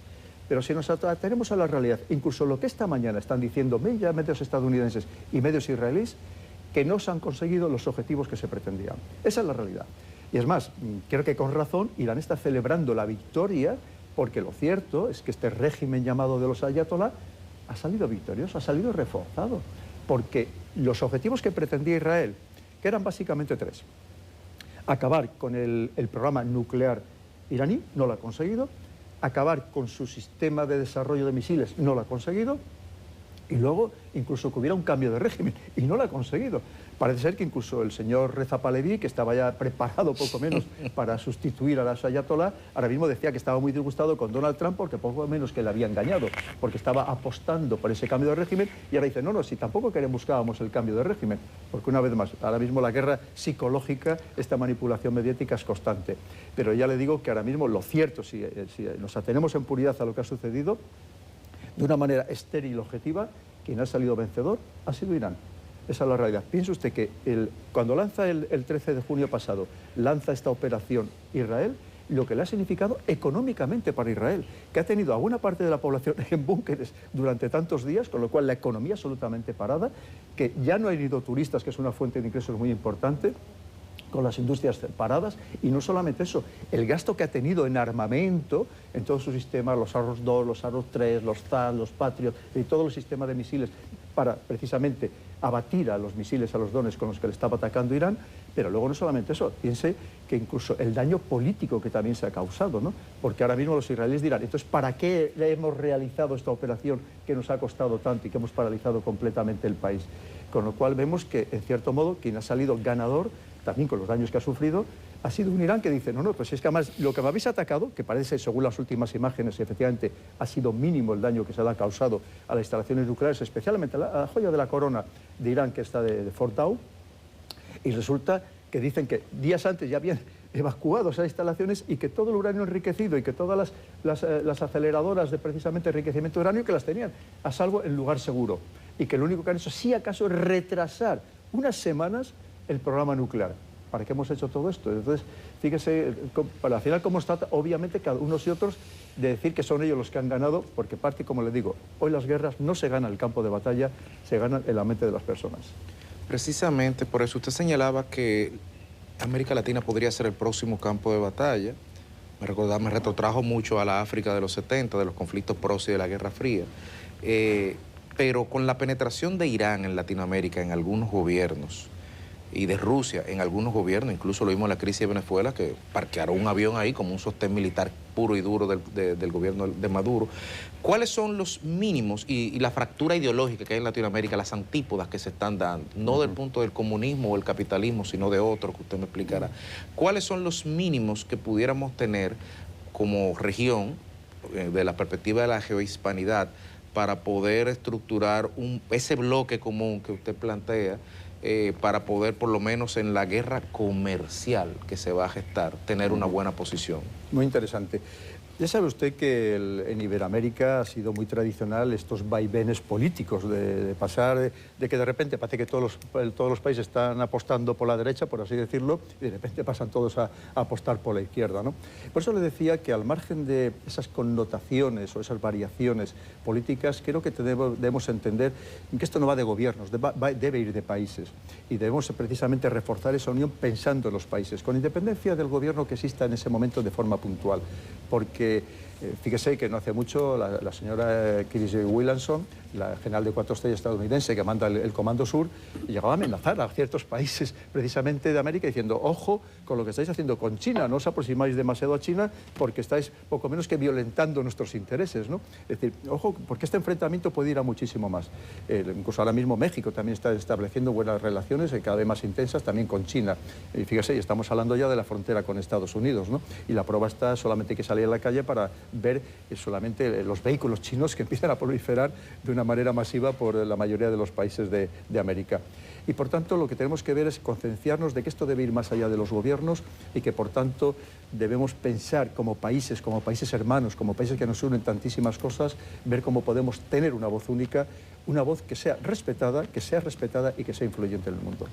Pero si nos atenemos a la realidad, incluso lo que esta mañana están diciendo medios estadounidenses y medios israelíes, que no se han conseguido los objetivos que se pretendían. Esa es la realidad. Y es más, creo que con razón Irán está celebrando la victoria, porque lo cierto es que este régimen llamado de los ayatolá ha salido victorioso, ha salido reforzado, porque los objetivos que pretendía Israel, que eran básicamente tres: acabar con el programa nuclear iraní, no lo ha conseguido; acabar con su sistema de desarrollo de misiles, no lo ha conseguido; y luego incluso que hubiera un cambio de régimen, y no lo ha conseguido. Parece ser que incluso el señor Reza Pahlaví, que estaba ya preparado poco menos para sustituir a las ayatolá, ahora mismo decía que estaba muy disgustado con Donald Trump porque poco menos que le había engañado, porque estaba apostando por ese cambio de régimen, y ahora dice, no, si tampoco buscábamos el cambio de régimen, porque una vez más, ahora mismo la guerra psicológica, esta manipulación mediática es constante. Pero ya le digo que ahora mismo lo cierto, si nos atenemos en puridad a lo que ha sucedido, de una manera estéril y objetiva, quien ha salido vencedor ha sido Irán. Esa es la realidad. Piense usted que cuando lanza el 13 de junio pasado, lanza esta operación Israel, lo que le ha significado económicamente para Israel, que ha tenido a buena parte de la población en búnkeres durante tantos días, con lo cual la economía absolutamente parada, que ya no han ido turistas, que es una fuente de ingresos muy importante, con las industrias paradas, y no solamente eso, el gasto que ha tenido en armamento, en todo su sistema, los Arrows 2, los Arrows 3, los THAAD, los Patriot, y todo el sistema de misiles, para precisamente abatir a los misiles, a los drones con los que le estaba atacando Irán. Pero luego no solamente eso, piense que incluso el daño político que también se ha causado, ¿no? Porque ahora mismo los israelíes dirán, entonces, ¿para qué le hemos realizado esta operación que nos ha costado tanto y que hemos paralizado completamente el país? Con lo cual vemos que, en cierto modo, quien ha salido ganador, también con los daños que ha sufrido, ha sido un Irán que dice, no, pues es que además lo que me habéis atacado, que parece, según las últimas imágenes, efectivamente ha sido mínimo el daño que se le ha causado a las instalaciones nucleares, especialmente a la joya de la corona de Irán, que está de Fordow, y resulta que dicen que días antes ya habían evacuado esas instalaciones y que todo el uranio enriquecido y que todas las aceleradoras de precisamente enriquecimiento de uranio que las tenían a salvo en lugar seguro y que lo único que han hecho, si acaso, es retrasar unas semanas el programa nuclear. ¿Para qué hemos hecho todo esto? Entonces, fíjese, al final cómo está, obviamente, cada unos y otros de decir que son ellos los que han ganado, porque parte, como le digo, hoy las guerras no se ganan en el campo de batalla, se ganan en la mente de las personas. Precisamente por eso usted señalaba que América Latina podría ser el próximo campo de batalla. Me retrotrajo mucho a la África de los 70, de los conflictos próximos de la Guerra Fría. Pero con la penetración de Irán en Latinoamérica en algunos gobiernos y de Rusia en algunos gobiernos, incluso lo vimos en la crisis de Venezuela, que parquearon un avión ahí como un sostén militar puro y duro del gobierno de Maduro. ¿Cuáles son los mínimos y la fractura ideológica que hay en Latinoamérica, las antípodas que se están dando, no del punto del comunismo o el capitalismo, sino de otro, que usted me explicará? ¿Cuáles son los mínimos que pudiéramos tener como región, de la perspectiva de la geohispanidad, para poder estructurar ese bloque común que usted plantea, para poder, por lo menos en la guerra comercial que se va a gestar, tener una buena posición? Muy interesante. Ya sabe usted que en Iberoamérica ha sido muy tradicional estos vaivenes políticos de pasar, de que de repente parece que todos los países están apostando por la derecha, por así decirlo, y de repente pasan todos a apostar por la izquierda, ¿no? Por eso le decía que al margen de esas connotaciones o esas variaciones políticas, creo que debemos entender que esto no va de gobiernos, debe ir de países. Y debemos precisamente reforzar esa unión pensando en los países, con independencia del gobierno que exista en ese momento de forma puntual. Porque fíjese que no hace mucho la señora Chris Williamson, la general de 4 estrellas estadounidense que manda el Comando Sur, llegaba a amenazar a ciertos países precisamente de América diciendo, ojo con lo que estáis haciendo con China, no os aproximáis demasiado a China porque estáis poco menos que violentando nuestros intereses, ¿no? Es decir, ojo, porque este enfrentamiento puede ir a muchísimo más. Incluso ahora mismo México también está estableciendo buenas relaciones, cada vez más intensas, también con China. Y fíjese, estamos hablando ya de la frontera con Estados Unidos, ¿no? Y la prueba está, solamente hay que salir a la calle para ver solamente los vehículos chinos que empiezan a proliferar de una manera masiva por la mayoría de los países de América. Y por tanto lo que tenemos que ver es concienciarnos de que esto debe ir más allá de los gobiernos y que por tanto debemos pensar como países hermanos, como países que nos unen tantísimas cosas, ver cómo podemos tener una voz única, una voz que sea respetada y que sea influyente en el mundo.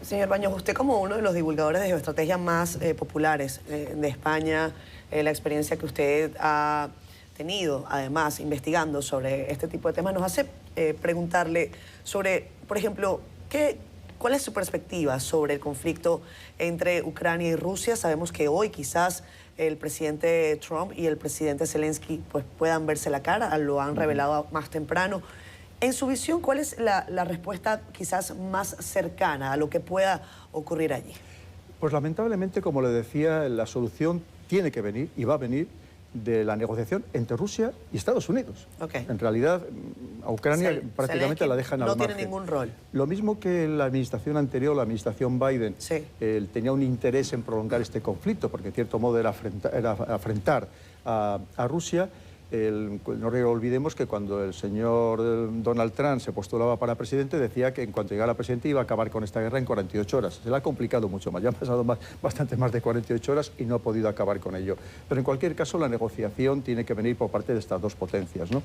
Señor Baños, usted como uno de los divulgadores de geoestrategia más populares de España, la experiencia que usted ha tenido, además, investigando sobre este tipo de temas, nos hace preguntarle sobre, por ejemplo, ¿cuál es su perspectiva sobre el conflicto entre Ucrania y Rusia? Sabemos que hoy quizás el presidente Trump y el presidente Zelensky pues, puedan verse la cara, lo han revelado más temprano. En su visión, ¿cuál es la respuesta quizás más cercana a lo que pueda ocurrir allí? Pues lamentablemente, como le decía, la solución tiene que venir y va a venir de la negociación entre Rusia y Estados Unidos. Okay. En realidad, a Ucrania prácticamente la dejan al margen. No tiene ningún rol. Lo mismo que la administración anterior, la administración Biden, sí. Tenía un interés en prolongar este conflicto, porque en cierto modo era afrentar a Rusia. No olvidemos que cuando el señor Donald Trump se postulaba para presidente decía que en cuanto llegara a presidente iba a acabar con esta guerra en 48 horas. Se le ha complicado mucho más, ya han pasado bastante más de 48 horas y no ha podido acabar con ello. Pero en cualquier caso la negociación tiene que venir por parte de estas dos potencias, ¿no?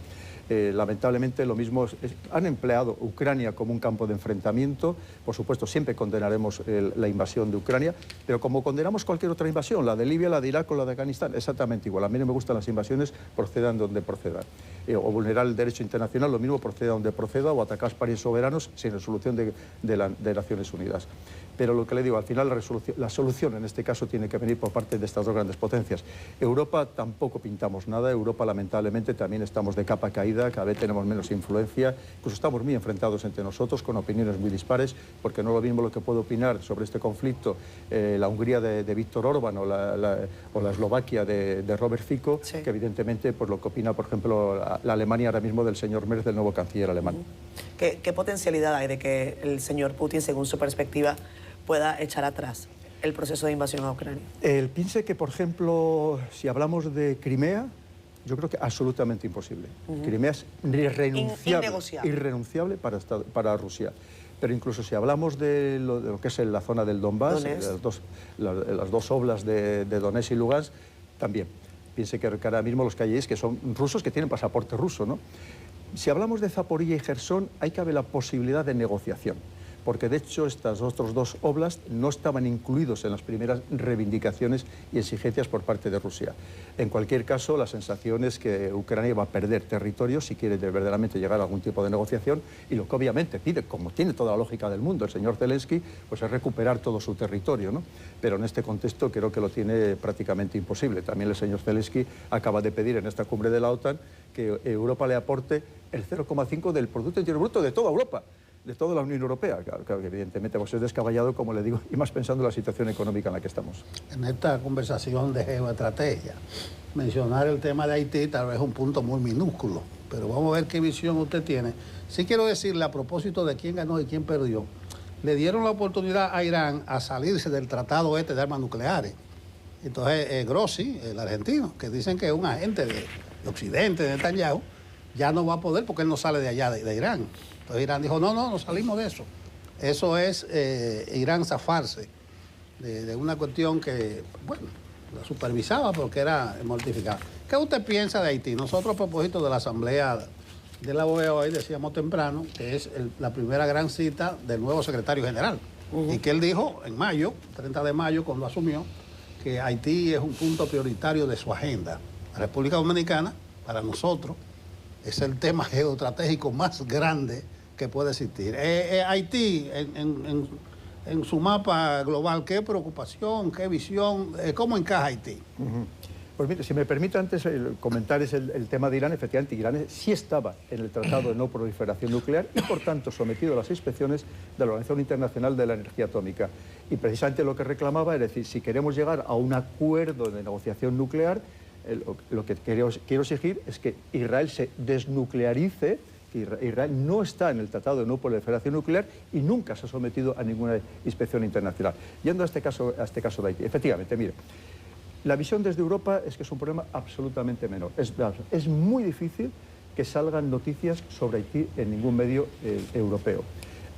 Lamentablemente lo mismo, han empleado Ucrania como un campo de enfrentamiento. Por supuesto siempre condenaremos la invasión de Ucrania, pero como condenamos cualquier otra invasión, la de Libia, la de Irak o la de Afganistán, exactamente igual. A mí no me gustan las invasiones, procedan donde procedan. O vulnerar el derecho internacional, lo mismo proceda donde proceda, o atacar países soberanos sin resolución de Naciones Unidas. Pero lo que le digo, al final la solución en este caso tiene que venir por parte de estas dos grandes potencias. Europa tampoco pintamos nada, Europa lamentablemente también estamos de capa caída, cada vez tenemos menos influencia, incluso estamos muy enfrentados entre nosotros con opiniones muy dispares, porque no es lo mismo lo que puede opinar sobre este conflicto la Hungría de Víctor Orbán o la Eslovaquia de Robert Fico, sí, que evidentemente pues, lo que opina, por ejemplo, la Alemania ahora mismo del señor Merz, del nuevo canciller alemán. ¿Qué potencialidad hay de que el señor Putin, según su perspectiva, pueda echar atrás el proceso de invasión a Ucrania? Piense que, por ejemplo, si hablamos de Crimea, yo creo que absolutamente imposible. Crimea es irrenunciable para Rusia. Pero incluso si hablamos de lo que es la zona del Donbass, las dos oblas de Donetsk y Lugansk, también. Piense que ahora mismo los que hay es que son rusos que tienen pasaporte ruso, ¿no? Si hablamos de Zaporilla y Jersón, hay que haber la posibilidad de negociación, porque de hecho estas otros dos oblasts no estaban incluidos en las primeras reivindicaciones y exigencias por parte de Rusia. En cualquier caso, la sensación es que Ucrania va a perder territorio si quiere verdaderamente llegar a algún tipo de negociación, y lo que obviamente pide, como tiene toda la lógica del mundo el señor Zelensky, pues es recuperar todo su territorio, ¿no? Pero en este contexto creo que lo tiene prácticamente imposible. También el señor Zelensky acaba de pedir en esta cumbre de la OTAN que Europa le aporte el 0,5 del Producto Interior Bruto de toda Europa, de toda la Unión Europea. Claro que evidentemente pues es descabellado, como le digo, y más pensando en la situación económica en la que estamos. En esta conversación de geoestrategia, mencionar el tema de Haití tal vez es un punto muy minúsculo, pero vamos a ver qué visión usted tiene. Sí quiero decirle, a propósito de quién ganó y quién perdió, le dieron la oportunidad a Irán a salirse del tratado de armas nucleares. Entonces, Grossi, el argentino, que dicen que es un agente de Occidente, de Netanyahu, ya no va a poder porque él no sale de allá, de Irán. Entonces Irán dijo, no salimos de eso. Eso es Irán zafarse de una cuestión que, bueno, la supervisaba porque era mortificada. ¿Qué usted piensa de Haití? Nosotros, a propósito de la asamblea de la OEA hoy, decíamos temprano que es la primera gran cita del nuevo secretario general. Y que él dijo en mayo, 30 de mayo, cuando asumió, que Haití es un punto prioritario de su agenda. La República Dominicana, para nosotros, es el tema geoestratégico más grande que puede existir. Haití, en su mapa global, ¿qué preocupación, qué visión, cómo encaja Haití? Pues mire, si me permite antes comentar el tema de Irán. Efectivamente, Irán sí estaba en el Tratado de No Proliferación Nuclear y, por tanto, sometido a las inspecciones de la Organización Internacional de la Energía Atómica. Y precisamente lo que reclamaba es decir, si queremos llegar a un acuerdo de negociación nuclear, lo que quiero exigir es que Israel se desnuclearice, que Israel no está en el Tratado de No Proliferación Nuclear y nunca se ha sometido a ninguna inspección internacional. Yendo a este caso de Haití, efectivamente, mire, la visión desde Europa es que es un problema absolutamente menor. Es muy difícil que salgan noticias sobre Haití en ningún medio europeo.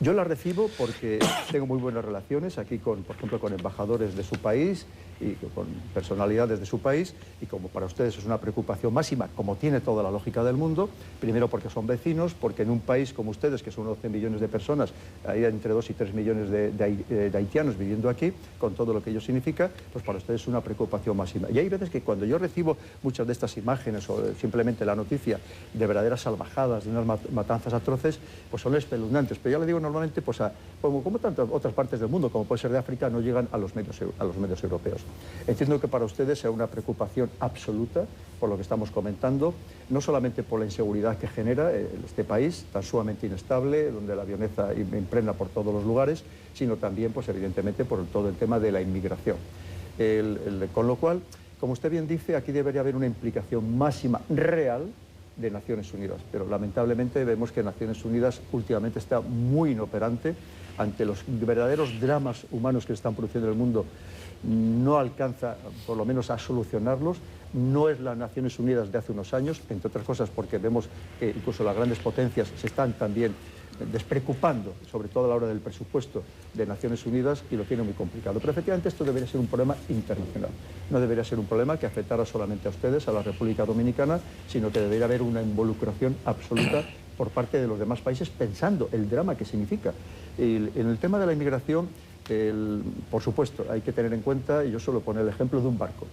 Yo la recibo porque tengo muy buenas relaciones aquí, por ejemplo, con embajadores de su país y con personalidades de su país, y como para ustedes es una preocupación máxima, como tiene toda la lógica del mundo, primero porque son vecinos, porque en un país como ustedes, que son 11 millones de personas, hay entre 2 y 3 millones de haitianos viviendo aquí, con todo lo que ello significa, pues para ustedes es una preocupación máxima. Y hay veces que cuando yo recibo muchas de estas imágenes o simplemente la noticia de verdaderas salvajadas, de unas matanzas atroces, pues son espeluznantes. Pero ya le digo, normalmente, pues como tantas otras partes del mundo, como puede ser de África, no llegan a los medios europeos. Entiendo que para ustedes sea una preocupación absoluta por lo que estamos comentando, no solamente por la inseguridad que genera este país tan sumamente inestable, donde la violencia impregna por todos los lugares, sino también, pues evidentemente, por todo el tema de la inmigración. Con lo cual, como usted bien dice, aquí debería haber una implicación máxima real de Naciones Unidas, pero lamentablemente vemos que Naciones Unidas últimamente está muy inoperante ante los verdaderos dramas humanos que se están produciendo en el mundo. No alcanza, por lo menos, a solucionarlos. No es las Naciones Unidas de hace unos años, entre otras cosas porque vemos que incluso las grandes potencias se están también despreocupando, sobre todo a la hora del presupuesto de Naciones Unidas, y lo tiene muy complicado. Pero efectivamente esto debería ser un problema internacional. No debería ser un problema que afectara solamente a ustedes, a la República Dominicana, sino que debería haber una involucración absoluta por parte de los demás países, pensando el drama que significa. En el tema de la inmigración, por supuesto, hay que tener en cuenta, y yo suelo poner el ejemplo de un barco.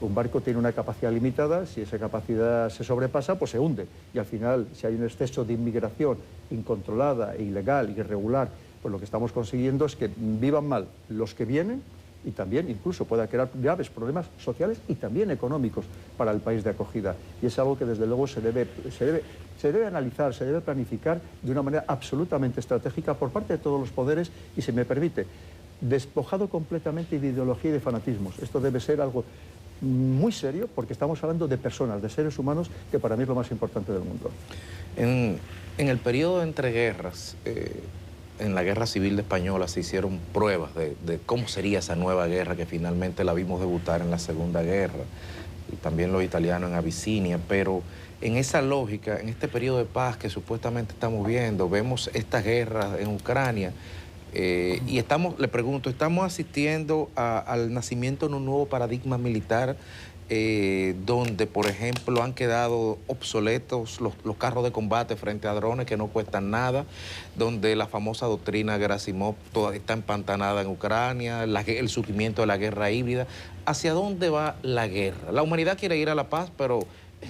Un barco tiene una capacidad limitada, si esa capacidad se sobrepasa, pues se hunde. Y al final, si hay un exceso de inmigración incontrolada, ilegal, irregular, pues lo que estamos consiguiendo es que vivan mal los que vienen y también incluso pueda crear graves problemas sociales y también económicos para el país de acogida. Y es algo que desde luego se debe analizar, se debe planificar de una manera absolutamente estratégica por parte de todos los poderes y, si me permite, despojado completamente de ideología y de fanatismos. Esto debe ser algo muy serio porque estamos hablando de personas, de seres humanos, que para mí es lo más importante del mundo. En el periodo entre guerras, en la Guerra Civil Española se hicieron pruebas de cómo sería esa nueva guerra, que finalmente la vimos debutar en la Segunda Guerra, y también los italianos en Abisinia, pero en esa lógica, en este periodo de paz que supuestamente estamos viendo, vemos estas guerras en Ucrania, y le pregunto, ¿estamos asistiendo al nacimiento de un nuevo paradigma militar donde, por ejemplo, han quedado obsoletos los carros de combate frente a drones que no cuestan nada, donde la famosa doctrina Gerasimov toda está empantanada en Ucrania, el surgimiento de la guerra híbrida? ¿Hacia dónde va la guerra? La humanidad quiere ir a la paz, pero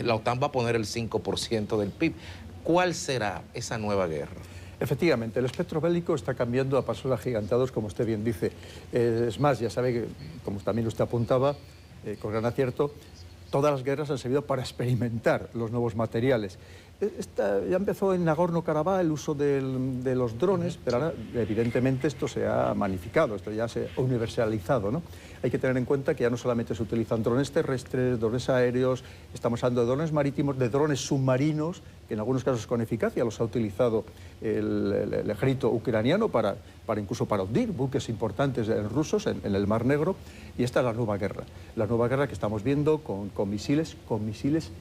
la OTAN va a poner el 5% del PIB. ¿Cuál será esa nueva guerra? Efectivamente, el espectro bélico está cambiando a pasos agigantados, como usted bien dice. Es más, ya sabe que, como también usted apuntaba, con gran acierto, todas las guerras han servido para experimentar los nuevos materiales. Ya empezó en Nagorno-Karabaj el uso de los drones, pero ahora evidentemente esto se ha magnificado, esto ya se ha universalizado, ¿no? Hay que tener en cuenta que ya no solamente se utilizan drones terrestres, drones aéreos, estamos hablando de drones marítimos, de drones submarinos, que en algunos casos con eficacia los ha utilizado el ejército ucraniano incluso para hundir buques importantes rusos en el Mar Negro. Y esta es la nueva guerra que estamos viendo con misiles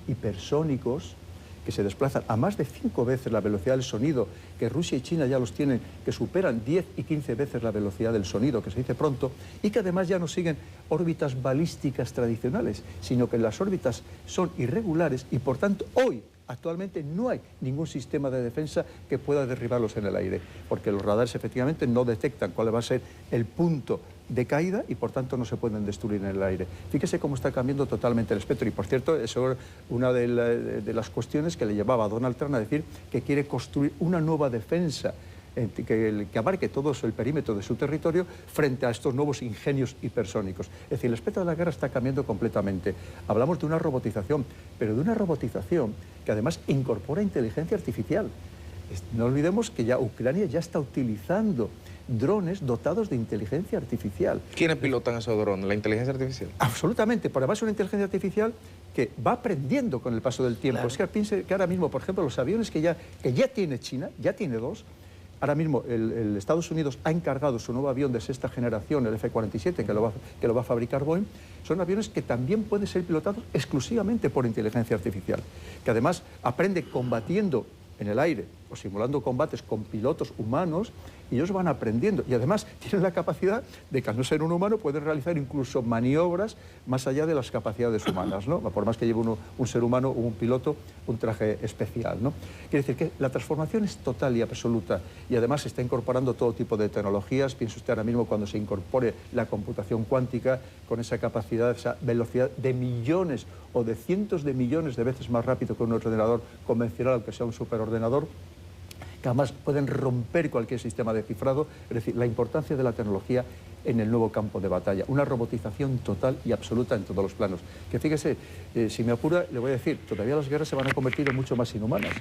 hipersónicos, que se desplazan a más de 5 veces la velocidad del sonido, que Rusia y China ya los tienen, que superan 10 y 15 veces la velocidad del sonido, que se dice pronto, y que además ya no siguen órbitas balísticas tradicionales, sino que las órbitas son irregulares y, por tanto, actualmente no hay ningún sistema de defensa que pueda derribarlos en el aire, porque los radares efectivamente no detectan cuál va a ser el punto de caída y por tanto no se pueden destruir en el aire. Fíjese cómo está cambiando totalmente el espectro, y por cierto, eso es una de las cuestiones que le llevaba a Donald Trump a decir que quiere construir una nueva defensa que abarque todo el perímetro de su territorio frente a estos nuevos ingenios hipersónicos. Es decir, el espectro de la guerra está cambiando completamente. Hablamos de una robotización, pero de una robotización que además incorpora inteligencia artificial. No olvidemos que ya Ucrania ya está utilizando drones dotados de inteligencia artificial. ¿Quiénes pilotan esos drones? ¿La inteligencia artificial? Absolutamente, por además una inteligencia artificial que va aprendiendo con el paso del tiempo. Claro. Es que piense que ahora mismo, por ejemplo, los aviones que ya tiene China, ya tiene 2, ahora mismo el Estados Unidos ha encargado su nuevo avión de 6ª generación, el F-47, que lo va a fabricar Boeing. Son aviones que también pueden ser pilotados exclusivamente por inteligencia artificial, que además aprende combatiendo en el aire o simulando combates con pilotos humanos, y ellos van aprendiendo y además tienen la capacidad de que, al no ser un humano, pueden realizar incluso maniobras más allá de las capacidades humanas, ¿no? Por más que lleve un ser humano o un piloto un traje especial, ¿no? Quiere decir que la transformación es total y absoluta, y además se está incorporando todo tipo de tecnologías. Piense usted ahora mismo cuando se incorpore la computación cuántica con esa capacidad, esa velocidad de millones o de cientos de millones de veces más rápido que un ordenador convencional, aunque sea un superordenador, que además pueden romper cualquier sistema de cifrado. Es decir, la importancia de la tecnología en el nuevo campo de batalla, una robotización total y absoluta en todos los planos. Que fíjese, si me apura, le voy a decir, todavía las guerras se van a convertir en mucho más inhumanas,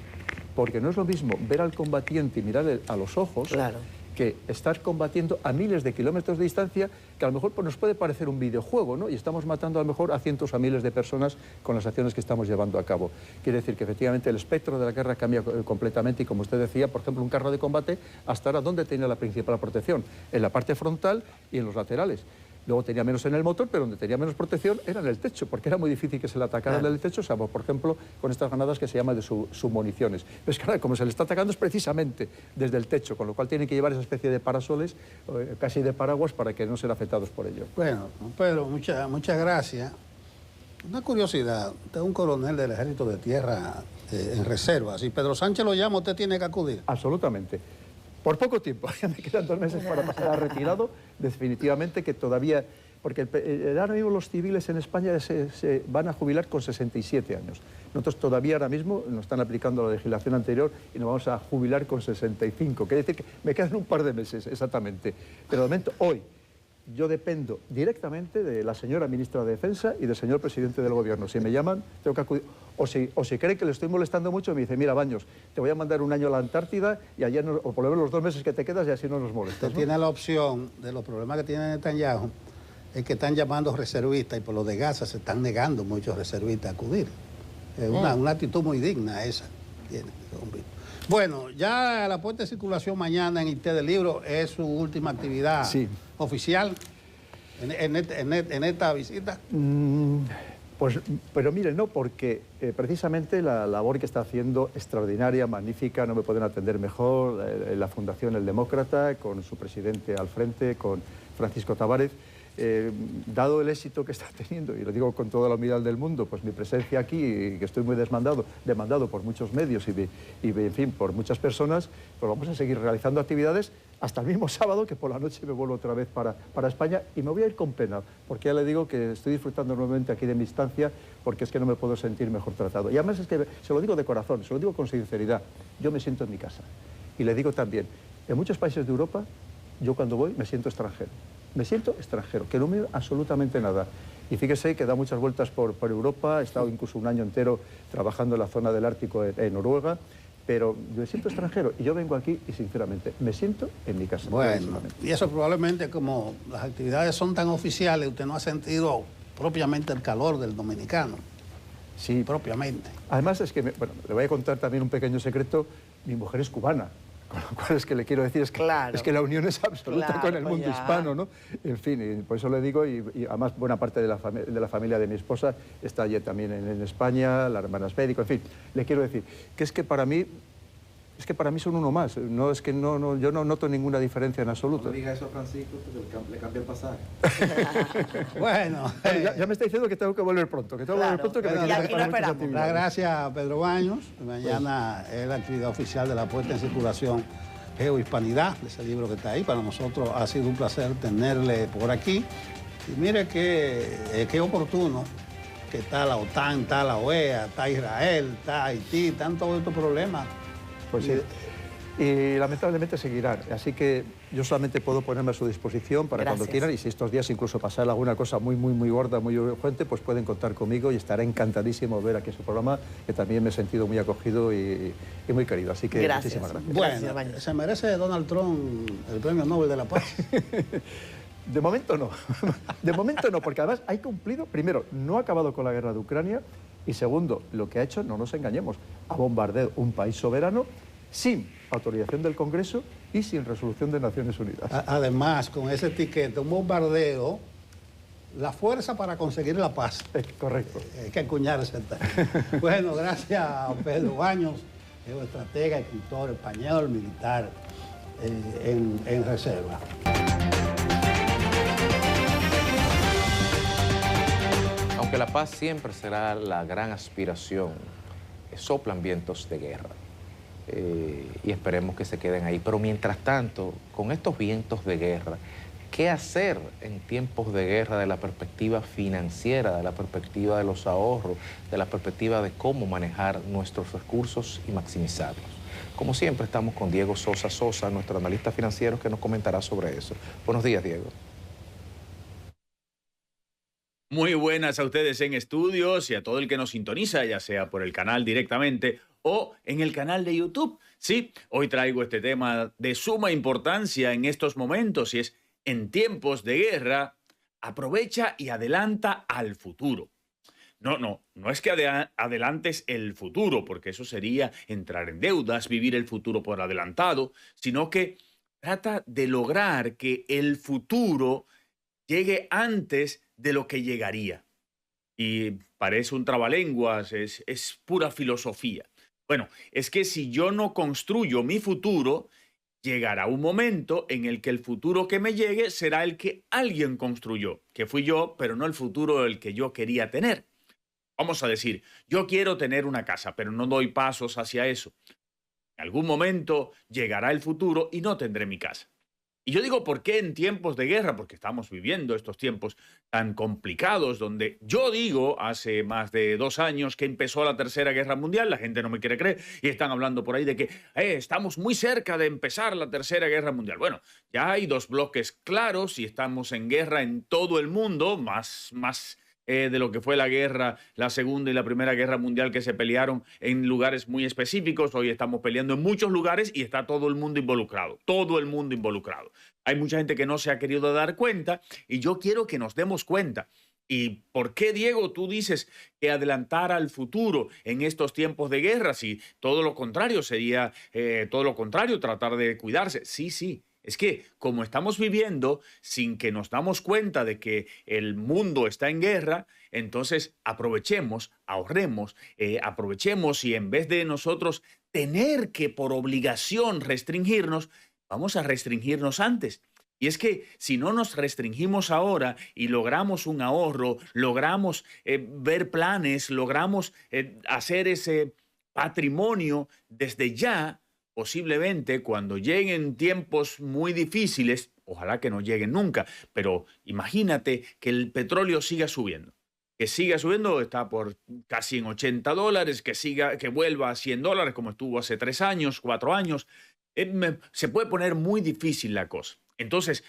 porque no es lo mismo ver al combatiente y mirarle a los ojos, claro, que estar combatiendo a miles de kilómetros de distancia, que a lo mejor nos puede parecer un videojuego, ¿no? Y estamos matando a lo mejor a cientos, a miles de personas con las acciones que estamos llevando a cabo. Quiere decir que efectivamente el espectro de la guerra cambia completamente, y como usted decía, por ejemplo, un carro de combate, hasta ahora, ¿dónde tenía la principal protección? En la parte frontal y en los laterales. Luego tenía menos en el motor, pero donde tenía menos protección era en el techo, porque era muy difícil que se le atacara en el techo, salvo, por ejemplo, con estas granadas que se llaman de submuniciones. Pero es que ahora, como se le está atacando, es precisamente desde el techo, con lo cual tienen que llevar esa especie de parasoles, casi de paraguas, para que no sean afectados por ello. Bueno, Pedro, muchas gracias. Una curiosidad, usted es un coronel del Ejército de Tierra en reserva. Si Pedro Sánchez lo llama, usted tiene que acudir. Absolutamente. Por poco tiempo, ya me quedan 2 meses para pasar a retirado, definitivamente que todavía, porque ahora mismo los civiles en España se van a jubilar con 67 años. Nosotros todavía ahora mismo nos están aplicando la legislación anterior y nos vamos a jubilar con 65. Quiere decir que me quedan un par de meses, exactamente. Pero de momento, hoy, yo dependo directamente de la señora ministra de Defensa y del señor presidente del Gobierno. Si me llaman, tengo que acudir. O si cree que le estoy molestando mucho, me dice, mira, Baños, te voy a mandar un año a la Antártida y allá o por lo menos los 2 meses que te quedas y así no nos molestas, Usted tiene la opción de los problemas que tiene Netanyahu, es que están llamando reservistas, y por lo de Gaza se están negando muchos reservistas a acudir. Es una actitud muy digna esa. tiene. Bueno, ya la puesta en circulación mañana en IT del Libro es su última actividad oficial en esta visita. Pues, pero miren, no, porque precisamente la labor que está haciendo extraordinaria, magnífica, no me pueden atender mejor, la Fundación El Demócrata, con su presidente al frente, con Francisco Tavares. Dado el éxito que está teniendo, y lo digo con toda la humildad del mundo, pues mi presencia aquí, que estoy muy demandado por muchos medios y en fin, por muchas personas, pues vamos a seguir realizando actividades hasta el mismo sábado, que por la noche me vuelvo otra vez para España, y me voy a ir con pena, porque ya le digo que estoy disfrutando nuevamente aquí de mi estancia, porque es que no me puedo sentir mejor tratado. Y además es que se lo digo de corazón, se lo digo con sinceridad, yo me siento en mi casa. Y le digo también, en muchos países de Europa, yo cuando voy me siento extranjero. Me siento extranjero, que no me absolutamente nada. Y fíjese que da muchas vueltas por Europa, he estado incluso un año entero trabajando en la zona del Ártico en Noruega, pero yo me siento extranjero y yo vengo aquí y sinceramente me siento en mi casa. Bueno, y eso probablemente como las actividades son tan oficiales, usted no ha sentido propiamente el calor del dominicano. Sí. Propiamente. Además es que, bueno, le voy a contar también un pequeño secreto, mi mujer es cubana. Con lo cual es que le quiero decir, es que la unión es absoluta con el mundo hispano, ¿no? En fin, y por eso le digo, y además buena parte de la familia de mi esposa está allí también en España, la hermana Espérico, en fin, le quiero decir que es que para mí son uno más, no es que yo no noto ninguna diferencia en absoluto. No le diga eso a Francisco, porque le cambia el pasaje. Bueno, ya me está diciendo que tengo que volver pronto, que la gracias a Pedro Baños. Mañana es la actividad oficial de la puesta en circulación Geohispanidad, ese libro que está ahí. Para nosotros ha sido un placer tenerle por aquí. Y mire qué oportuno que está la OTAN, está la OEA, está Israel, está Haití, están todos estos problemas. Pues sí. Y lamentablemente seguirán. Así que yo solamente puedo ponerme a su disposición para cuando quieran, y si estos días incluso pasar alguna cosa muy gorda, muy urgente, pues pueden contar conmigo y estaré encantadísimo de ver aquí su programa, que también me he sentido muy acogido y muy querido. Así que muchísimas gracias. Bueno, ¿se merece Donald Trump el Premio Nobel de la Paz? De momento no. De momento no, porque además ha cumplido, primero, no ha acabado con la guerra de Ucrania, y segundo, lo que ha hecho, no nos engañemos, ha bombardeado un país soberano sin autorización del Congreso y sin resolución de Naciones Unidas. Además, con ese etiquete, un bombardeo, la fuerza para conseguir la paz. Correcto. Hay que acuñar ese término. Bueno, gracias a Pedro Baños, geoestratega, escritor español, militar en reserva. Aunque la paz siempre será la gran aspiración, soplan vientos de guerra y esperemos que se queden ahí. Pero mientras tanto, con estos vientos de guerra, ¿qué hacer en tiempos de guerra de la perspectiva financiera, de la perspectiva de los ahorros, de la perspectiva de cómo manejar nuestros recursos y maximizarlos? Como siempre, estamos con Diego Sosa, nuestro analista financiero, que nos comentará sobre eso. Buenos días, Diego. Muy buenas a ustedes en estudios y a todo el que nos sintoniza, ya sea por el canal directamente o en el canal de YouTube. Sí, hoy traigo este tema de suma importancia en estos momentos y es: en tiempos de guerra, aprovecha y adelanta al futuro. No es que adelantes el futuro, porque eso sería entrar en deudas, vivir el futuro por adelantado, sino que trata de lograr que el futuro llegue antes de lo que llegaría. Y parece un trabalenguas, es pura filosofía. Bueno, es que si yo no construyo mi futuro, llegará un momento en el que el futuro que me llegue será el que alguien construyó, que fui yo, pero no el futuro el que yo quería tener. Vamos a decir, yo quiero tener una casa, pero no doy pasos hacia eso. En algún momento llegará el futuro y no tendré mi casa. Y yo digo, ¿por qué en tiempos de guerra? Porque estamos viviendo estos tiempos tan complicados, donde yo digo, hace más de 2 años que empezó la Tercera Guerra Mundial, la gente no me quiere creer, y están hablando por ahí de que estamos muy cerca de empezar la Tercera Guerra Mundial. Bueno, ya hay 2 bloques claros y estamos en guerra en todo el mundo, más de lo que fue la guerra, la Segunda y la Primera Guerra Mundial, que se pelearon en lugares muy específicos. Hoy estamos peleando en muchos lugares y está todo el mundo involucrado, todo el mundo involucrado. Hay mucha gente que no se ha querido dar cuenta y yo quiero que nos demos cuenta ¿Y por qué, Diego, tú dices que adelantar al futuro en estos tiempos de guerra? Si todo lo contrario sería, tratar de cuidarse. Sí. Es que como estamos viviendo sin que nos damos cuenta de que el mundo está en guerra, entonces aprovechemos, ahorremos, aprovechemos y en vez de nosotros tener que por obligación restringirnos, vamos a restringirnos antes. Y es que si no nos restringimos ahora y logramos un ahorro, logramos ver planes, logramos hacer ese patrimonio desde ya, posiblemente cuando lleguen tiempos muy difíciles, ojalá que no lleguen nunca, pero imagínate que el petróleo siga subiendo. Que siga subiendo, está por casi en $80, que vuelva a $100 como estuvo hace 3 años, 4 años. Se puede poner muy difícil la cosa. Entonces,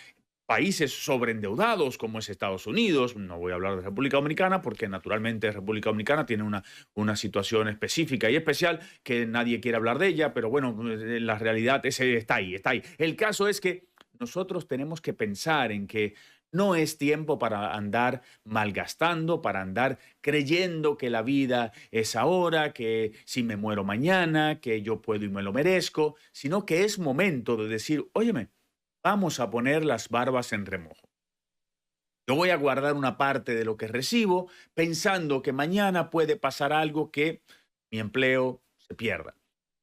países sobreendeudados como es Estados Unidos, no voy a hablar de República Dominicana porque naturalmente República Dominicana tiene una situación específica y especial que nadie quiere hablar de ella, pero bueno, la realidad está ahí. El caso es que nosotros tenemos que pensar en que no es tiempo para andar malgastando, para andar creyendo que la vida es ahora, que si me muero mañana, que yo puedo y me lo merezco, sino que es momento de decir, óyeme, vamos a poner las barbas en remojo. Yo voy a guardar una parte de lo que recibo pensando que mañana puede pasar algo que mi empleo se pierda.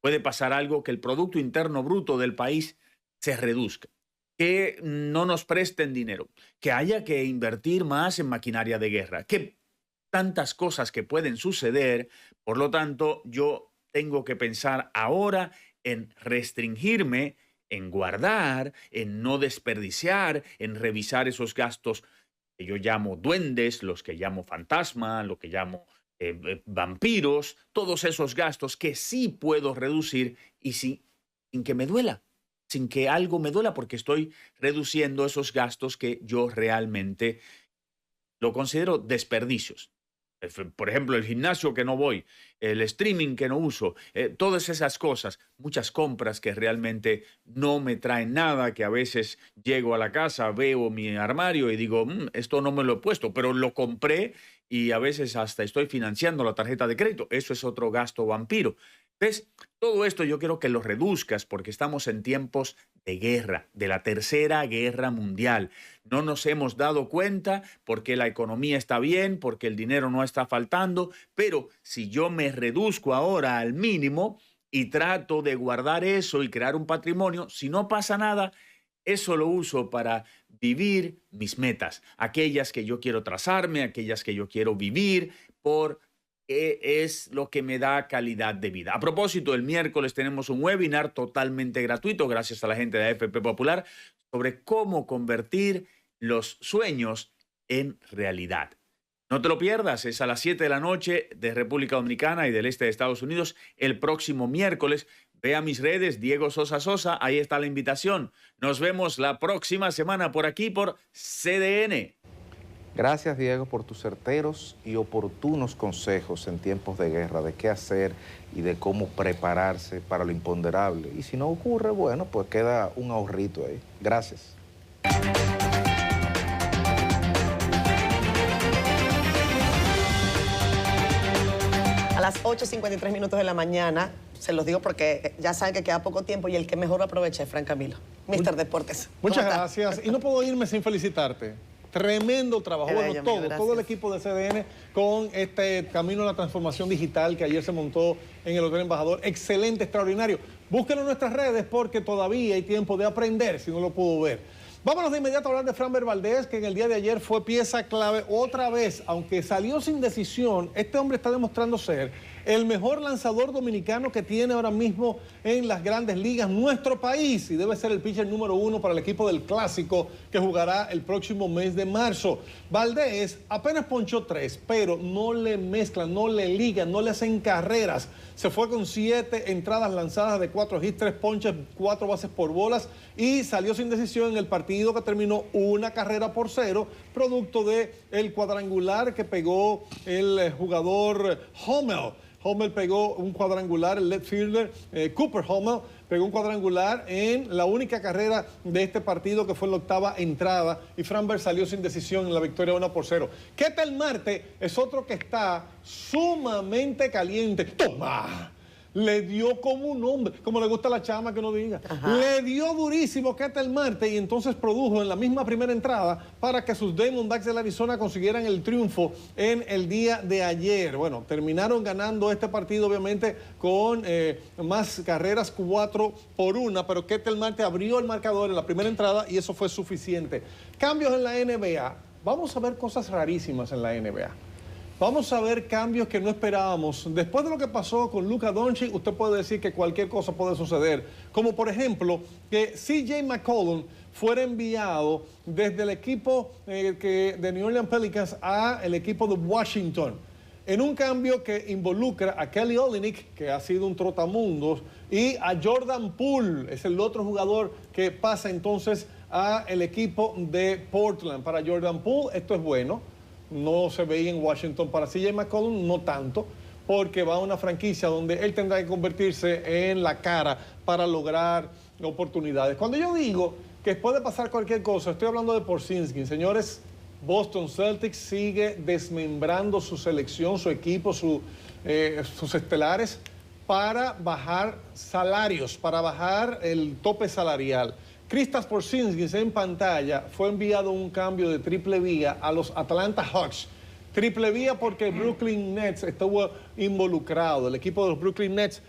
Puede pasar algo que el Producto Interno Bruto del país se reduzca, que no nos presten dinero, que haya que invertir más en maquinaria de guerra, que tantas cosas que pueden suceder. Por lo tanto, yo tengo que pensar ahora en restringirme, en guardar, en no desperdiciar, en revisar esos gastos que yo llamo duendes, los que llamo fantasma, lo que llamo vampiros, todos esos gastos que sí puedo reducir y sin que me duela, sin que algo me duela, porque estoy reduciendo esos gastos que yo realmente lo considero desperdicios. Por ejemplo, el gimnasio que no voy, el streaming que no uso, todas esas cosas, muchas compras que realmente no me traen nada, que a veces llego a la casa, veo mi armario y digo, esto no me lo he puesto, pero lo compré y a veces hasta estoy financiando la tarjeta de crédito. Eso es otro gasto vampiro. ¿Ves? Todo esto yo quiero que lo reduzcas porque estamos en tiempos de guerra, de la Tercera Guerra Mundial. No nos hemos dado cuenta porque la economía está bien, porque el dinero no está faltando, pero si yo me reduzco ahora al mínimo y trato de guardar eso y crear un patrimonio, si no pasa nada, eso lo uso para vivir mis metas, aquellas que yo quiero trazarme, aquellas que yo quiero vivir por es lo que me da calidad de vida. A propósito, el miércoles tenemos un webinar totalmente gratuito, gracias a la gente de AFP Popular, sobre cómo convertir los sueños en realidad. No te lo pierdas, es a las 7 de la noche de República Dominicana y del este de Estados Unidos el próximo miércoles. Ve a mis redes, Diego Sosa Sosa, ahí está la invitación. Nos vemos la próxima semana por aquí, por CDN. Gracias, Diego, por tus certeros y oportunos consejos en tiempos de guerra, de qué hacer y de cómo prepararse para lo imponderable. Y si no ocurre, bueno, pues queda un ahorrito ahí. Gracias. A las 8:53 minutos de la mañana, se los digo porque ya saben que queda poco tiempo y el que mejor lo aproveche es Frank Camilo, Mr. Deportes. Muchas gracias. Y no puedo irme sin felicitarte. Tremendo trabajo. Bueno, todo el equipo de CDN con este camino a la transformación digital que ayer se montó en el Hotel Embajador. Excelente, extraordinario. Búsquenlo en nuestras redes porque todavía hay tiempo de aprender si no lo pudo ver. Vámonos de inmediato a hablar de Framber Valdez, que en el día de ayer fue pieza clave otra vez. Aunque salió sin decisión, este hombre está demostrando ser el mejor lanzador dominicano que tiene ahora mismo en las grandes ligas nuestro país y debe ser el pitcher número 1 para el equipo del Clásico que jugará el próximo mes de marzo. Valdez apenas ponchó 3, pero no le mezclan, no le ligan, no le hacen carreras. Se fue con 7 entradas lanzadas de 4 hits, 3 ponches, 4 bases por bolas y salió sin decisión en el partido que terminó 1 carrera por 0, producto del cuadrangular que pegó el jugador Hummel. Hummel pegó un cuadrangular, el left fielder Cooper Hummel pegó un cuadrangular en la única carrera de este partido, que fue en la 8ª entrada, y Framberg salió sin decisión en la victoria 1-0. Ketel Marte es otro que está sumamente caliente. ¡Toma! Le dio como un hombre, como le gusta a la chama que no diga. Ajá. Le dio durísimo Ketel Marte y entonces produjo en la misma primera entrada para que sus Diamondbacks de Arizona consiguieran el triunfo en el día de ayer. Bueno, terminaron ganando este partido obviamente con más carreras 4-1, pero Ketel Marte abrió el marcador en la primera entrada y eso fue suficiente. Cambios en la NBA. Vamos a ver cosas rarísimas en la NBA. Vamos a ver cambios que no esperábamos. Después de lo que pasó con Luka Doncic, usted puede decir que cualquier cosa puede suceder. Como por ejemplo, que CJ McCollum fuera enviado desde el equipo de New Orleans Pelicans a el equipo de Washington. En un cambio que involucra a Kelly Olynyk, que ha sido un trotamundos, y a Jordan Poole, es el otro jugador que pasa entonces a el equipo de Portland. Para Jordan Poole esto es bueno. No se veía en Washington. Para CJ McCollum no tanto, porque va a una franquicia donde él tendrá que convertirse en la cara para lograr oportunidades. Cuando yo digo que puede pasar cualquier cosa, estoy hablando de Porzingis. Señores, Boston Celtics sigue desmembrando su selección, su equipo, sus estelares, para bajar salarios, para bajar el tope salarial. Kristaps Porzingis en pantalla fue enviado un cambio de triple vía a los Atlanta Hawks. Triple vía porque Brooklyn Nets estuvo involucrado, el equipo de los Brooklyn Nets,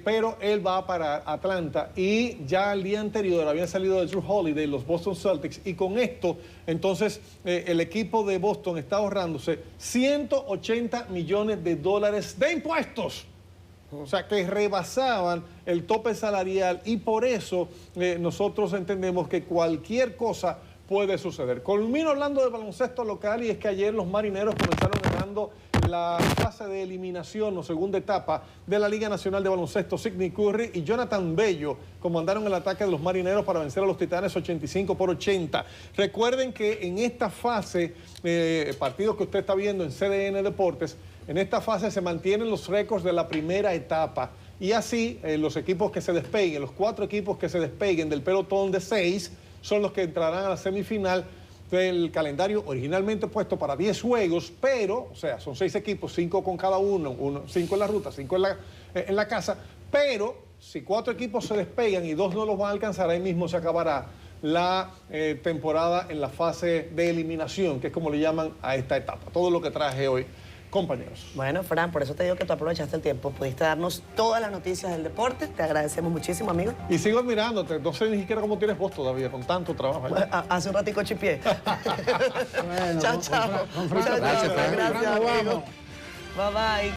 pero él va para Atlanta y ya el día anterior había salido de Drew Holiday, los Boston Celtics, y con esto entonces el equipo de Boston está ahorrándose $180 millones de impuestos. O sea, que rebasaban el tope salarial y por eso nosotros entendemos que cualquier cosa puede suceder. Culmino hablando de baloncesto local y es que ayer los Marineros comenzaron ganando la fase de eliminación o segunda etapa de la Liga Nacional de Baloncesto. Sidney Curry y Jonathan Bello comandaron el ataque de los Marineros para vencer a los Titanes 85-80. Recuerden que en esta fase, partidos que usted está viendo en CDN Deportes, en esta fase se mantienen los récords de la primera etapa y así los equipos que se despeguen, los 4 equipos que se despeguen del pelotón de 6 son los que entrarán a la semifinal del calendario originalmente puesto para 10 juegos, pero, o sea, son 6 equipos, 5 con cada uno, 5 en la ruta, 5 en la casa, pero si 4 equipos se despegan y 2 no los van a alcanzar, ahí mismo se acabará la temporada en la fase de eliminación, que es como le llaman a esta etapa. Todo lo que traje hoy, compañeros. Bueno, Fran, por eso te digo que tú aprovechaste el tiempo. Pudiste darnos todas las noticias del deporte. Te agradecemos muchísimo, amigo. Y sigo admirándote. No sé ni siquiera cómo tienes voz todavía, con tanto trabajo. Hace un ratico chipié. Bueno, chao, chao. Gracias, Gracias, amigo. Bye, bye.